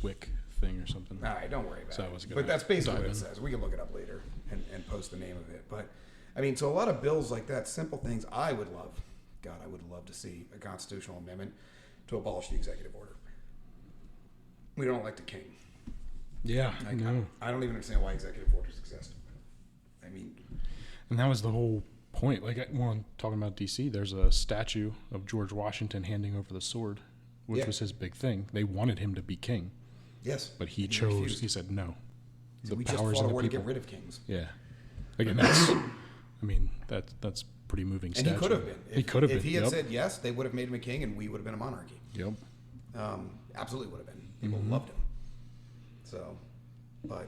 WIC thing or something. All right, don't worry about it. But that's basically what it says. We can look it up later and post the name of it. But I mean, so a lot of bills like that, simple things I would love. God, I would love to see a constitutional amendment to abolish the executive order. We don't elect a king. Yeah, no. I don't even understand why executive orders exist. I mean, and that was the whole point. Like, when I'm talking about D.C., there's a statue of George Washington handing over the sword, which was his big thing. They wanted him to be king. Yes. But he chose, refused. He said no. We just fought a war to get rid of kings. Yeah. Again, that's, I mean, that's pretty moving And statue. he could have been. He could have been. If he had Yep. said yes, they would have made him a king, and we would have been a monarchy. Yep. Absolutely would have been. People Mm-hmm. loved him. So, but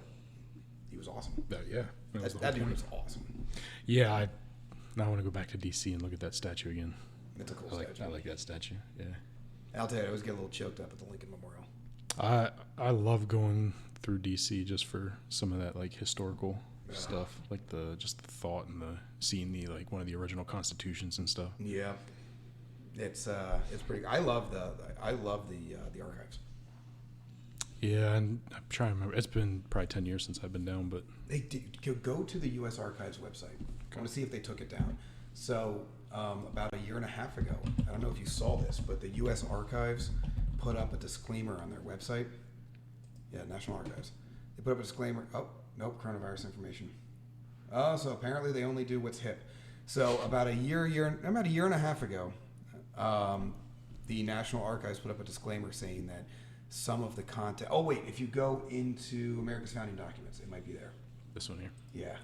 he was awesome. Yeah. That was the That whole dude point. was awesome. Yeah, now I want to go back to DC and look at that statue again. It's a cool I statue. like that statue. Yeah. I'll tell you, I always get a little choked up at the Lincoln Memorial. I love going through DC just for some of that like historical stuff, like the thought and the seeing the like one of the original constitutions and stuff. Yeah, it's pretty. I love the archives. Yeah, and I'm trying to remember. It's been probably 10 years since I've been down, but They go to the U.S. Archives website. I want to see if they took it down. So about a year and a half ago, I don't know if you saw this, but the U.S. Archives put up a disclaimer on their website. Yeah, National Archives. They put up a disclaimer. Oh, nope, coronavirus information. Oh, so apparently they only do what's hip. So about a year and a half ago, the National Archives put up a disclaimer saying that some of the content. Oh wait, if you go into America's Founding Documents, it might be there. this one here. Yeah.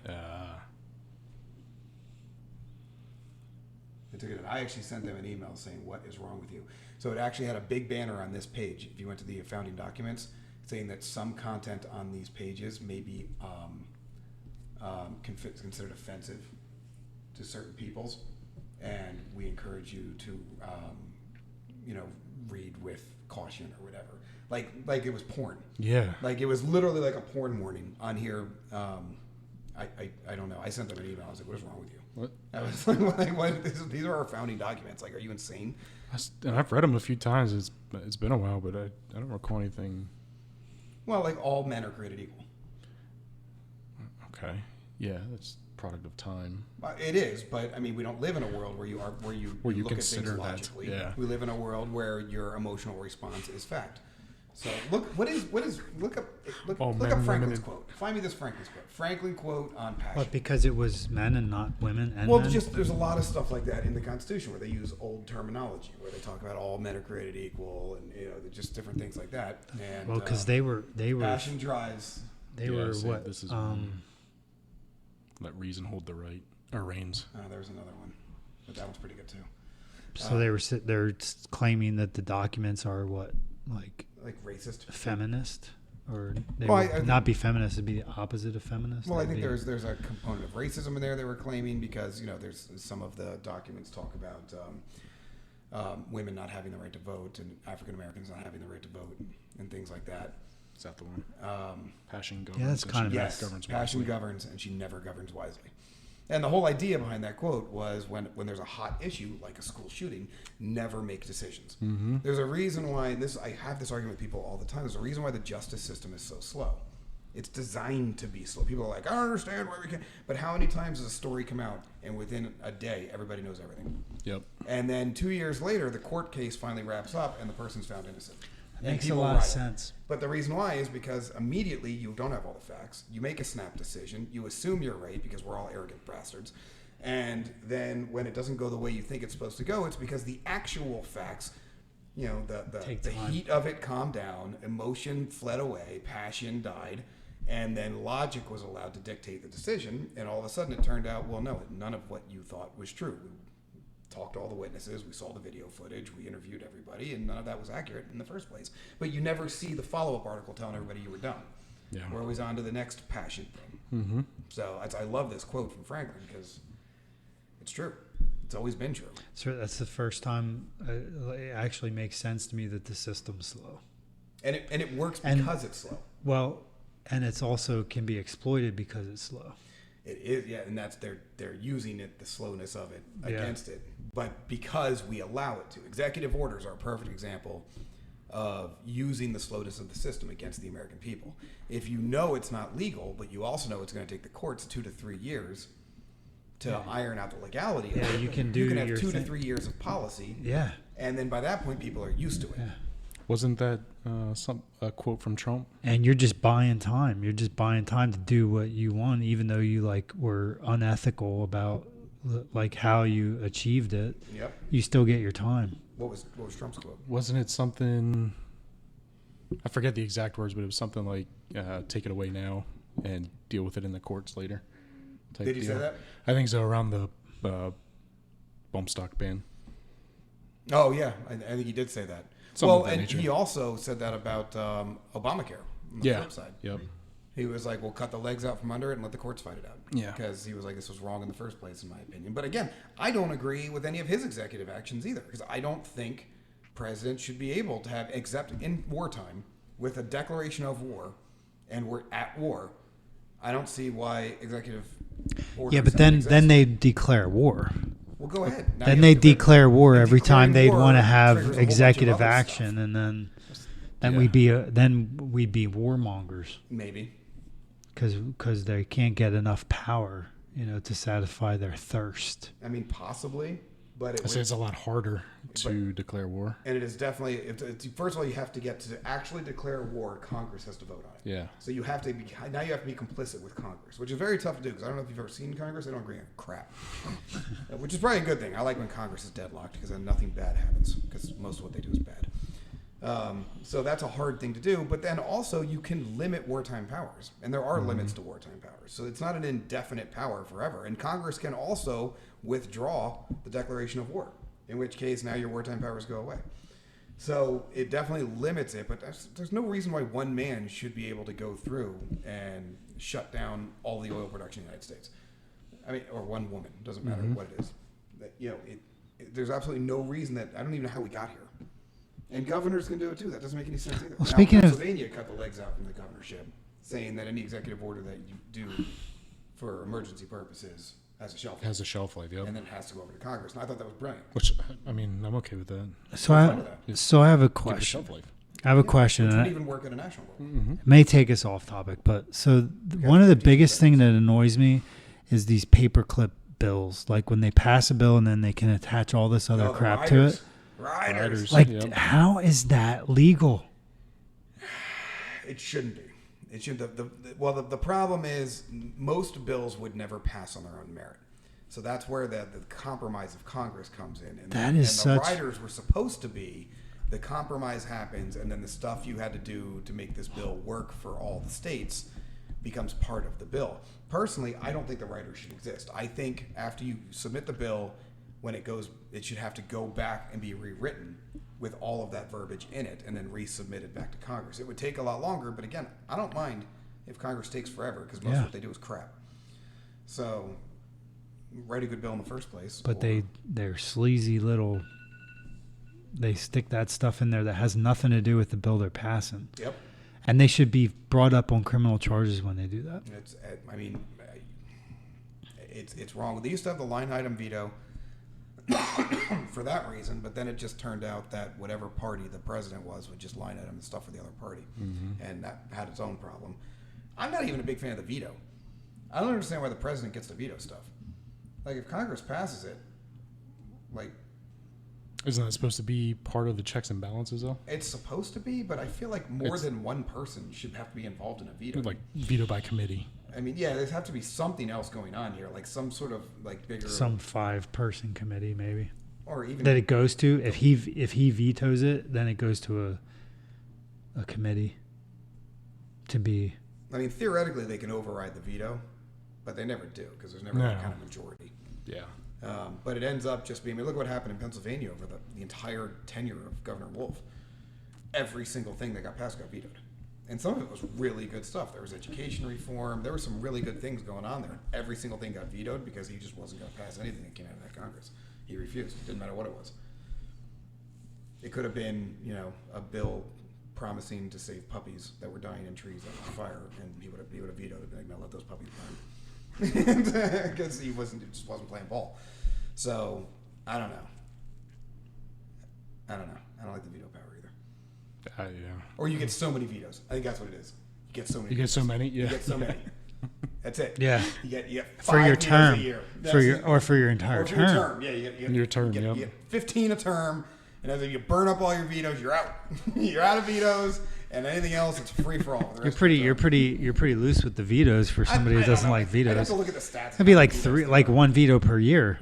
They took it. I actually sent them an email saying, "What is wrong with you?" So it actually had a big banner on this page. If you went to the founding documents, saying that some content on these pages may be considered offensive to certain peoples, and we encourage you to, read with caution or whatever. Like it was porn. Yeah. Like it was literally like a porn warning on here. I don't know. I sent them an email. I was like, "What is wrong with you?" What? I was like, what? These are our founding documents. Like, are you insane? And I've read them a few times. It's been a while, but I don't recall anything. Well, like all men are created equal. Okay. Yeah, that's product of time. It is, but I mean, we don't live in a world where you Where you look at things consider that, logically. yeah. We live in a world where your emotional response is fact. So look up Oh, men, Franklin's women, quote. Find me this Franklin's quote. Franklin quote on passion. But because it was men and not women and Well, men? there's a lot of stuff like that in the Constitution where they use old terminology, where they talk about all men are created equal, and just different things like that. And Well, because they were passion drives. they Yeah, were so what this is let reason hold the right or reins. There's another one, but that one's pretty good too. so they're claiming that the documents are what like racist. feminist, or they Well, would I not be feminist. It'd be the opposite of feminist. Well, I They'd think be- there's a component of racism in there they were claiming because there's some of the documents talk about women not having the right to vote and African Americans not having the right to vote and things like that. Is that the one? Passion governs. Yeah, that's and kind she of- Yes, governs passion wisely. governs, and she never governs wisely. And the whole idea behind that quote was when there's a hot issue like a school shooting, never make decisions. Mm-hmm. There's a reason why I have this argument with people all the time. There's a reason why the justice system is so slow. It's designed to be slow. People are like, I don't understand why we can't. But how many times does a story come out and within a day everybody knows everything? Yep. And then 2 years later, the court case finally wraps up and the person's found innocent. That And makes a people lot of riot. sense. But the reason why is because immediately you don't have all the facts. You make a snap decision. You assume you're right because we're all arrogant bastards. And then when it doesn't go the way you think it's supposed to go, it's because the actual facts, Take the time. heat of it calmed down, emotion fled away, passion died, and then logic was allowed to dictate the decision. And all of a sudden it turned out, well, no, none of what you thought was true. We talked to all the witnesses, we saw the video footage, we interviewed everybody, and none of that was accurate in the first place. But you never see the follow-up article telling everybody you were done. Yeah. We're always on to the next passion thing. Mm-hmm. So I love this quote from Franklin because it's true. It's always been true. So that's the first time it actually makes sense to me that the system's slow. And it works And- because it's slow. Well, and it's also can be exploited because it's slow. It is, yeah, and that's they're using it, the slowness of it, Yeah. against it. But because we allow it to. Executive orders are a perfect example of using the slowness of the system against the American people. If you know it's not legal, but you also know it's going to take the courts 2 to 3 years to iron out the legality of Yeah, it. you can do You can have your 2 to thing. 3 years of policy, Yeah. and then by that point, people are used to it. Yeah. Wasn't that a quote from Trump? And you're just buying time. You're just buying time to do what you want, even though you were unethical about how you achieved it. Yep. You still get your time. What was Trump's quote? Wasn't it something? I forget the exact words, but it was something like "Take it away now and deal with it in the courts later." type Did he say deal. that? I think so. Around the bump stock ban. Oh yeah, I think he did say that. Something of Well, that and nature. he also said that about Obamacare. On the flip side. Yep. He was like, "We'll cut the legs out from under it and let the courts fight it out." Yeah. Because he was like, "This was wrong in the first place, in my opinion." But again, I don't agree with any of his executive actions either, because I don't think presidents should be able to have, except in wartime, with a declaration of war, and we're at war. I don't see why executive orders. Yeah, but have to then exist. they declare war. Well, go ahead. Now Then you they have to declare war and every time they'd declaring want to war have triggers a whole bunch of executive other action, stuff. and then Yeah. we'd be warmongers Maybe. because they can't get enough power, to satisfy their thirst. I mean, possibly, but I say it's a lot harder to declare war. and it is definitely. First of all, you have to get to actually declare war. Congress has to vote on it. Yeah. So you have to be now. You have to be complicit with Congress, which is very tough to do because I don't know if you've ever seen Congress. They don't agree on crap, which is probably a good thing. I like when Congress is deadlocked because then nothing bad happens because most of what they do is bad. So that's a hard thing to do. But then also you can limit wartime powers, and there are limits to wartime powers. So it's not an indefinite power forever. And Congress can also withdraw the declaration of war, in which case now your wartime powers go away. So it definitely limits it, but there's no reason why one man should be able to go through and shut down all the oil production in the United States. I mean, or one woman, doesn't matter what it is. There's absolutely no reason that, I don't even know how we got here. And governors can do it too. That doesn't make any sense either. Well, Now, speaking of- Pennsylvania cut the legs out from the governorship, saying that any executive order that you do for emergency purposes has a shelf It has a shelf life, yep. and then it has to go over to Congress. And I thought that was brilliant. Which, I mean, I'm okay with that. So fine with I have a Give it a question. shelf life. I have a question. Which and would I- even work at a national level. It may take us off topic, but one of the 15 biggest thing seconds. that annoys me is these paperclip bills. Like when they pass a bill and then they can attach all this other Oh, the crap to riders. it. Riders. Like, Yep. how is that legal? It shouldn't be. It should. The problem is most bills would never pass on their own merit. So that's where the compromise of Congress comes in. And That and is the such- riders were supposed to be the compromise happens, and then the stuff you had to do to make this bill work for all the states becomes part of the bill. Personally, I don't think the riders should exist. I think after you submit the bill, when it goes, it should have to go back and be rewritten with all of that verbiage in it and then resubmitted back to Congress. It would take a lot longer, but again, I don't mind if Congress takes forever because most of what they do is crap. So write a good bill in the first place. But or- they're sleazy little. They stick that stuff in there that has nothing to do with the bill they're passing, Yep. and they should be brought up on criminal charges when they do that. It's, I mean, it's wrong. They used to have the line item veto for that reason, but then it just turned out that whatever party the president was would just line item the stuff for the other party, and that had its own problem. I'm not even a big fan of the veto. I don't understand why the president gets to veto stuff. Like if Congress passes it, like Isn't that supposed to be part of the checks and balances, though? it's supposed to be, but I feel like more It's- than one person should have to be involved in a veto. Like veto by committee. I mean, yeah, there's have to be something else going on here, like some sort of like bigger, Some 5-person committee, maybe, or even that it goes to. If he vetoes it, then it goes to a committee to be. I mean, theoretically, they can override the veto, but they never do because there's never No. that kind of majority. Yeah. But it ends up just being. I mean, look what happened in Pennsylvania over the entire tenure of Governor Wolf. Every single thing that got passed got vetoed, and some of it was really good stuff. There was education reform. There were some really good things going on there. Every single thing got vetoed because he just wasn't going to pass anything that came out of that Congress. He refused. It didn't matter what it was. It could have been, a bill promising to save puppies that were dying in trees that were on fire, and he would have vetoed it. Like, no, let those puppies burn. Because he just wasn't playing ball. So I don't know. I don't like the veto power either. Yeah. Or you get so many vetoes. I think that's what it is. You get so many. You get so vetoes. many? Yeah. You get so many. That's it. Yeah. You get For 5 your vetoes term, a year. for your entire or for your term. term. Yeah, you get Your term, You yep. get 15 a term, and as you burn up all your vetoes, you're out. You're out of vetoes, and anything else, it's free for all. You're pretty loose with the vetoes for somebody who doesn't like I'd have vetoes. to look at the stats. It'd be like Vetoes. one veto per year.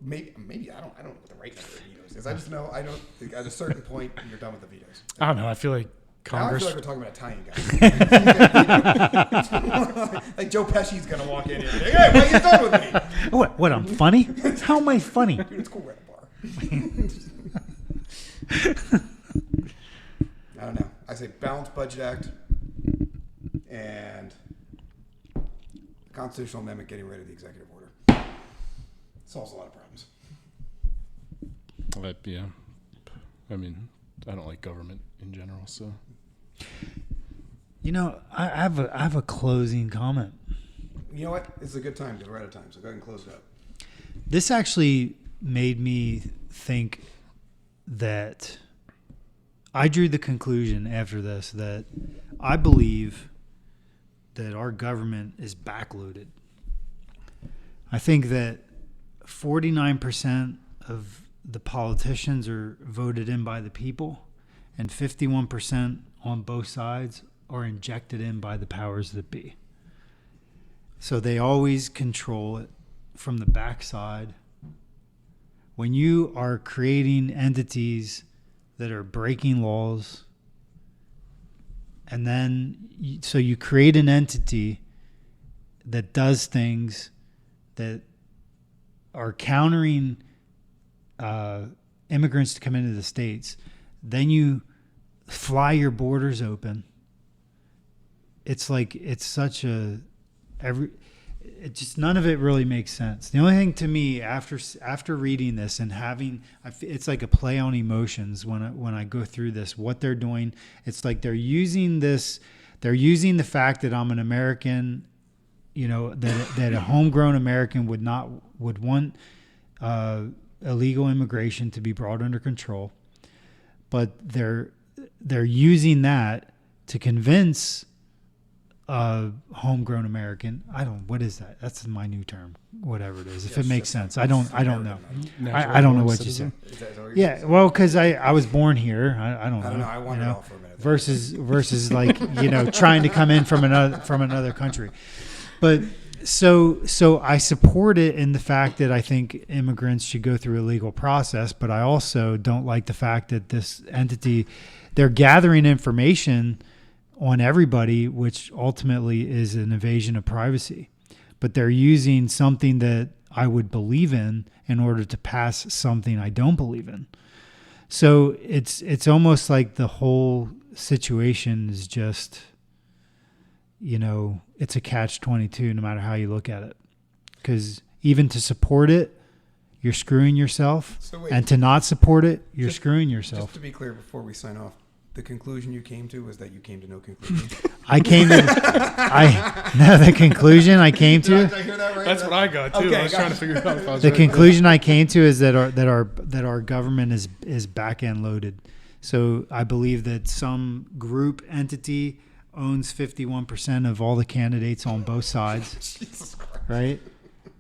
Maybe I don't know what the right number of vetoes is. I just know I don't. At a certain point, you're done with the vetoes. I don't know. I feel like Congress. Now I feel like we're talking about Italian guys. Like Joe Pesci's gonna walk in here. And be like, hey, what are you done with me? What? I'm funny? How am I funny? Dude, it's cool. We're at a bar. I don't know. I say Balanced Budget Act and the constitutional amendment getting rid of the executive order. Solves a lot of problems. Yeah. I mean, I don't like government in general, so. You know, I have a closing comment. You know what? It's a good time because we're out of time, so go ahead and close it up. This actually made me think that I drew the conclusion after this that I believe that our government is backloaded. I think that 49% of the politicians are voted in by the people, and 51% on both sides are injected in by the powers that be. So they always control it from the backside. When you are creating entities that are breaking laws, and then you create an entity that does things that are countering immigrants to come into the States, then you fly your borders open. It's like, it's such a, it just, none of it really makes sense. The only thing to me after reading this and having, it's like a play on emotions when I go through this, what they're doing. It's like they're using the fact that I'm an American, you know, that a homegrown American would want illegal immigration to be brought under control, but they're using that to convince a homegrown American. What is that? That's my new term, whatever it is. If it makes sense. I don't know. I don't know what you said. Yeah. Well, cause I was born here. I don't know. I wanted it all for a minute. Versus like, you know, trying to come in from another country. But so I support it in the fact that I think immigrants should go through a legal process, but I also don't like the fact that this entity, they're gathering information on everybody, which ultimately is an invasion of privacy. But they're using something that I would believe in order to pass something I don't believe in. So it's almost like the whole situation is just, you know, it's a catch-22 no matter how you look at it. Because even to support it, you're screwing yourself. So wait, and to not support it, you're screwing yourself. Just to be clear before we sign off, the conclusion you came to was that you came to no conclusion. The conclusion I came to. Did I hear that right? That's what I got too. Okay, I was trying to figure out if I was The right. conclusion I came to is that our government is back end loaded. So I believe that some group entity owns 51% of all the candidates on both sides. Jesus Christ. Right?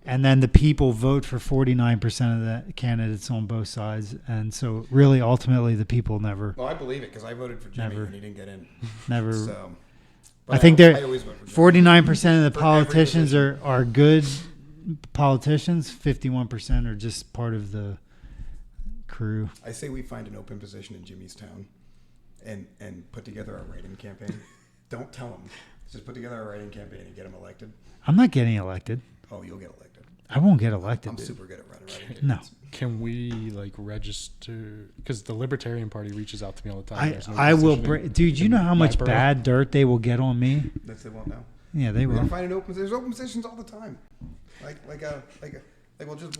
And then the people vote for 49% of the candidates on both sides. And so really, ultimately, the people never. Well, I believe it because I voted for Jimmy Never. and he didn't get in. Never. So, but I think I always vote for Jimmy. 49% of the For every politicians position. are good politicians. 51% are just part of the crew. I say we find an open position in Jimmy's town and put together a write-in campaign. Don't tell him. Just put together a write-in campaign and get him elected. I'm not getting elected. Oh, you'll get elected. I won't get elected. I'm dude. super good at writing campaigns. No. Can we like register? Because the Libertarian Party reaches out to me all the time. There's no I will positioning dude. You in know how my much borough. bad dirt they will get on me. They won't know. Yeah, they We're will. gonna find an open. There's open positions all the time.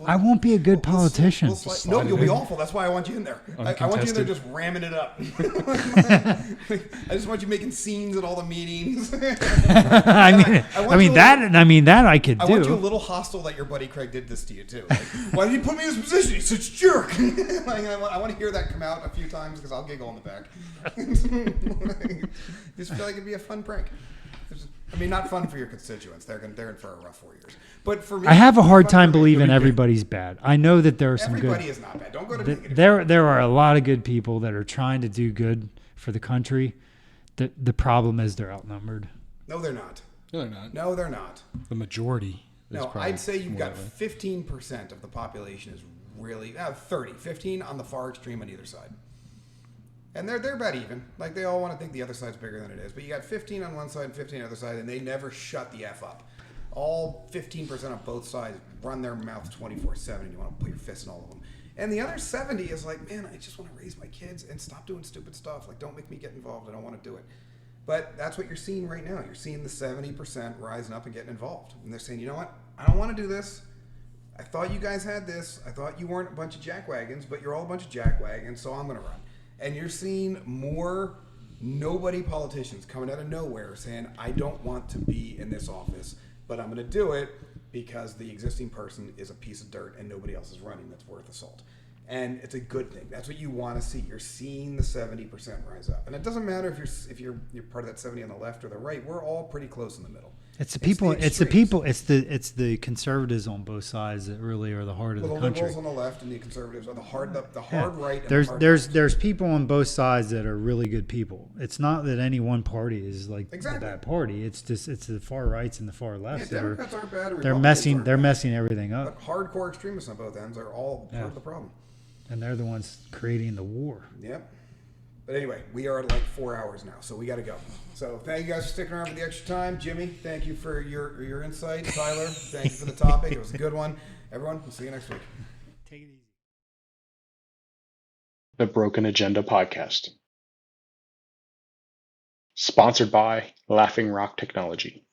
I won't be a good politician. No, you'll be awful. That's why I want you in there. I want you in there Uncontested. just ramming it up. I just want you making scenes at all the meetings. I mean that I could I want you a do. little hostile that your buddy Craig did this to you too. Like, why did you put me in this position? He's such a jerk. Like, I want to hear that come out a few times because I'll giggle in the back. Just feel like it'd be a fun prank. I mean, not fun for your constituents. They're in for a rough 4 years. But for me, I have a hard fun time for me. believing everybody's bad. I know that there are some Everybody good. is not bad. Don't go to th- negative. there are a lot of good people that are trying to do good for the country. The problem is they're outnumbered. No, they're not. No, they're not. No, they're not. The majority. Is No, probably I'd say you've more got that way. 15% of the population is really 30, 15 on the far extreme on either side. And they're about even. Like, they all want to think the other side's bigger than it is. But you got 15 on one side and 15 on the other side, and they never shut the F up. All 15% on both sides run their mouth 24/7, and you want to put your fist in all of them. And the other 70 is like, man, I just want to raise my kids and stop doing stupid stuff. Like, don't make me get involved. I don't want to do it. But that's what you're seeing right now. You're seeing the 70% rising up and getting involved. And they're saying, you know what? I don't want to do this. I thought you guys had this. I thought you weren't a bunch of jackwagons, but you're all a bunch of jackwagons, so I'm going to run. And you're seeing more nobody politicians coming out of nowhere saying, I don't want to be in this office, but I'm going to do it because the existing person is a piece of dirt and nobody else is running that's worth a salt. And it's a good thing. That's what you want to see. You're seeing the 70% rise up. And it doesn't matter if you're part of that 70 on the left or the right. We're all pretty close in the middle. It's the people. It's the conservatives on both sides that really are the heart of the country. The liberals on the left and the conservatives are the hard right. And There's people on both sides that are really good people. It's not that any one party is like a bad party. It's just it's the far rights and the far lefts that Democrats aren't bad. they're messing everything up. But hardcore extremists on both ends are all part of the problem. And they're the ones creating the war. Yep. But anyway, we are at like 4 hours now, so we got to go. So thank you guys for sticking around for the extra time. Jimmy, thank you for your insight. Tyler, thank you for the topic. It was a good one. Everyone, we'll see you next week. Take it easy. The Broken Agenda Podcast. Sponsored by Laughing Rock Technology.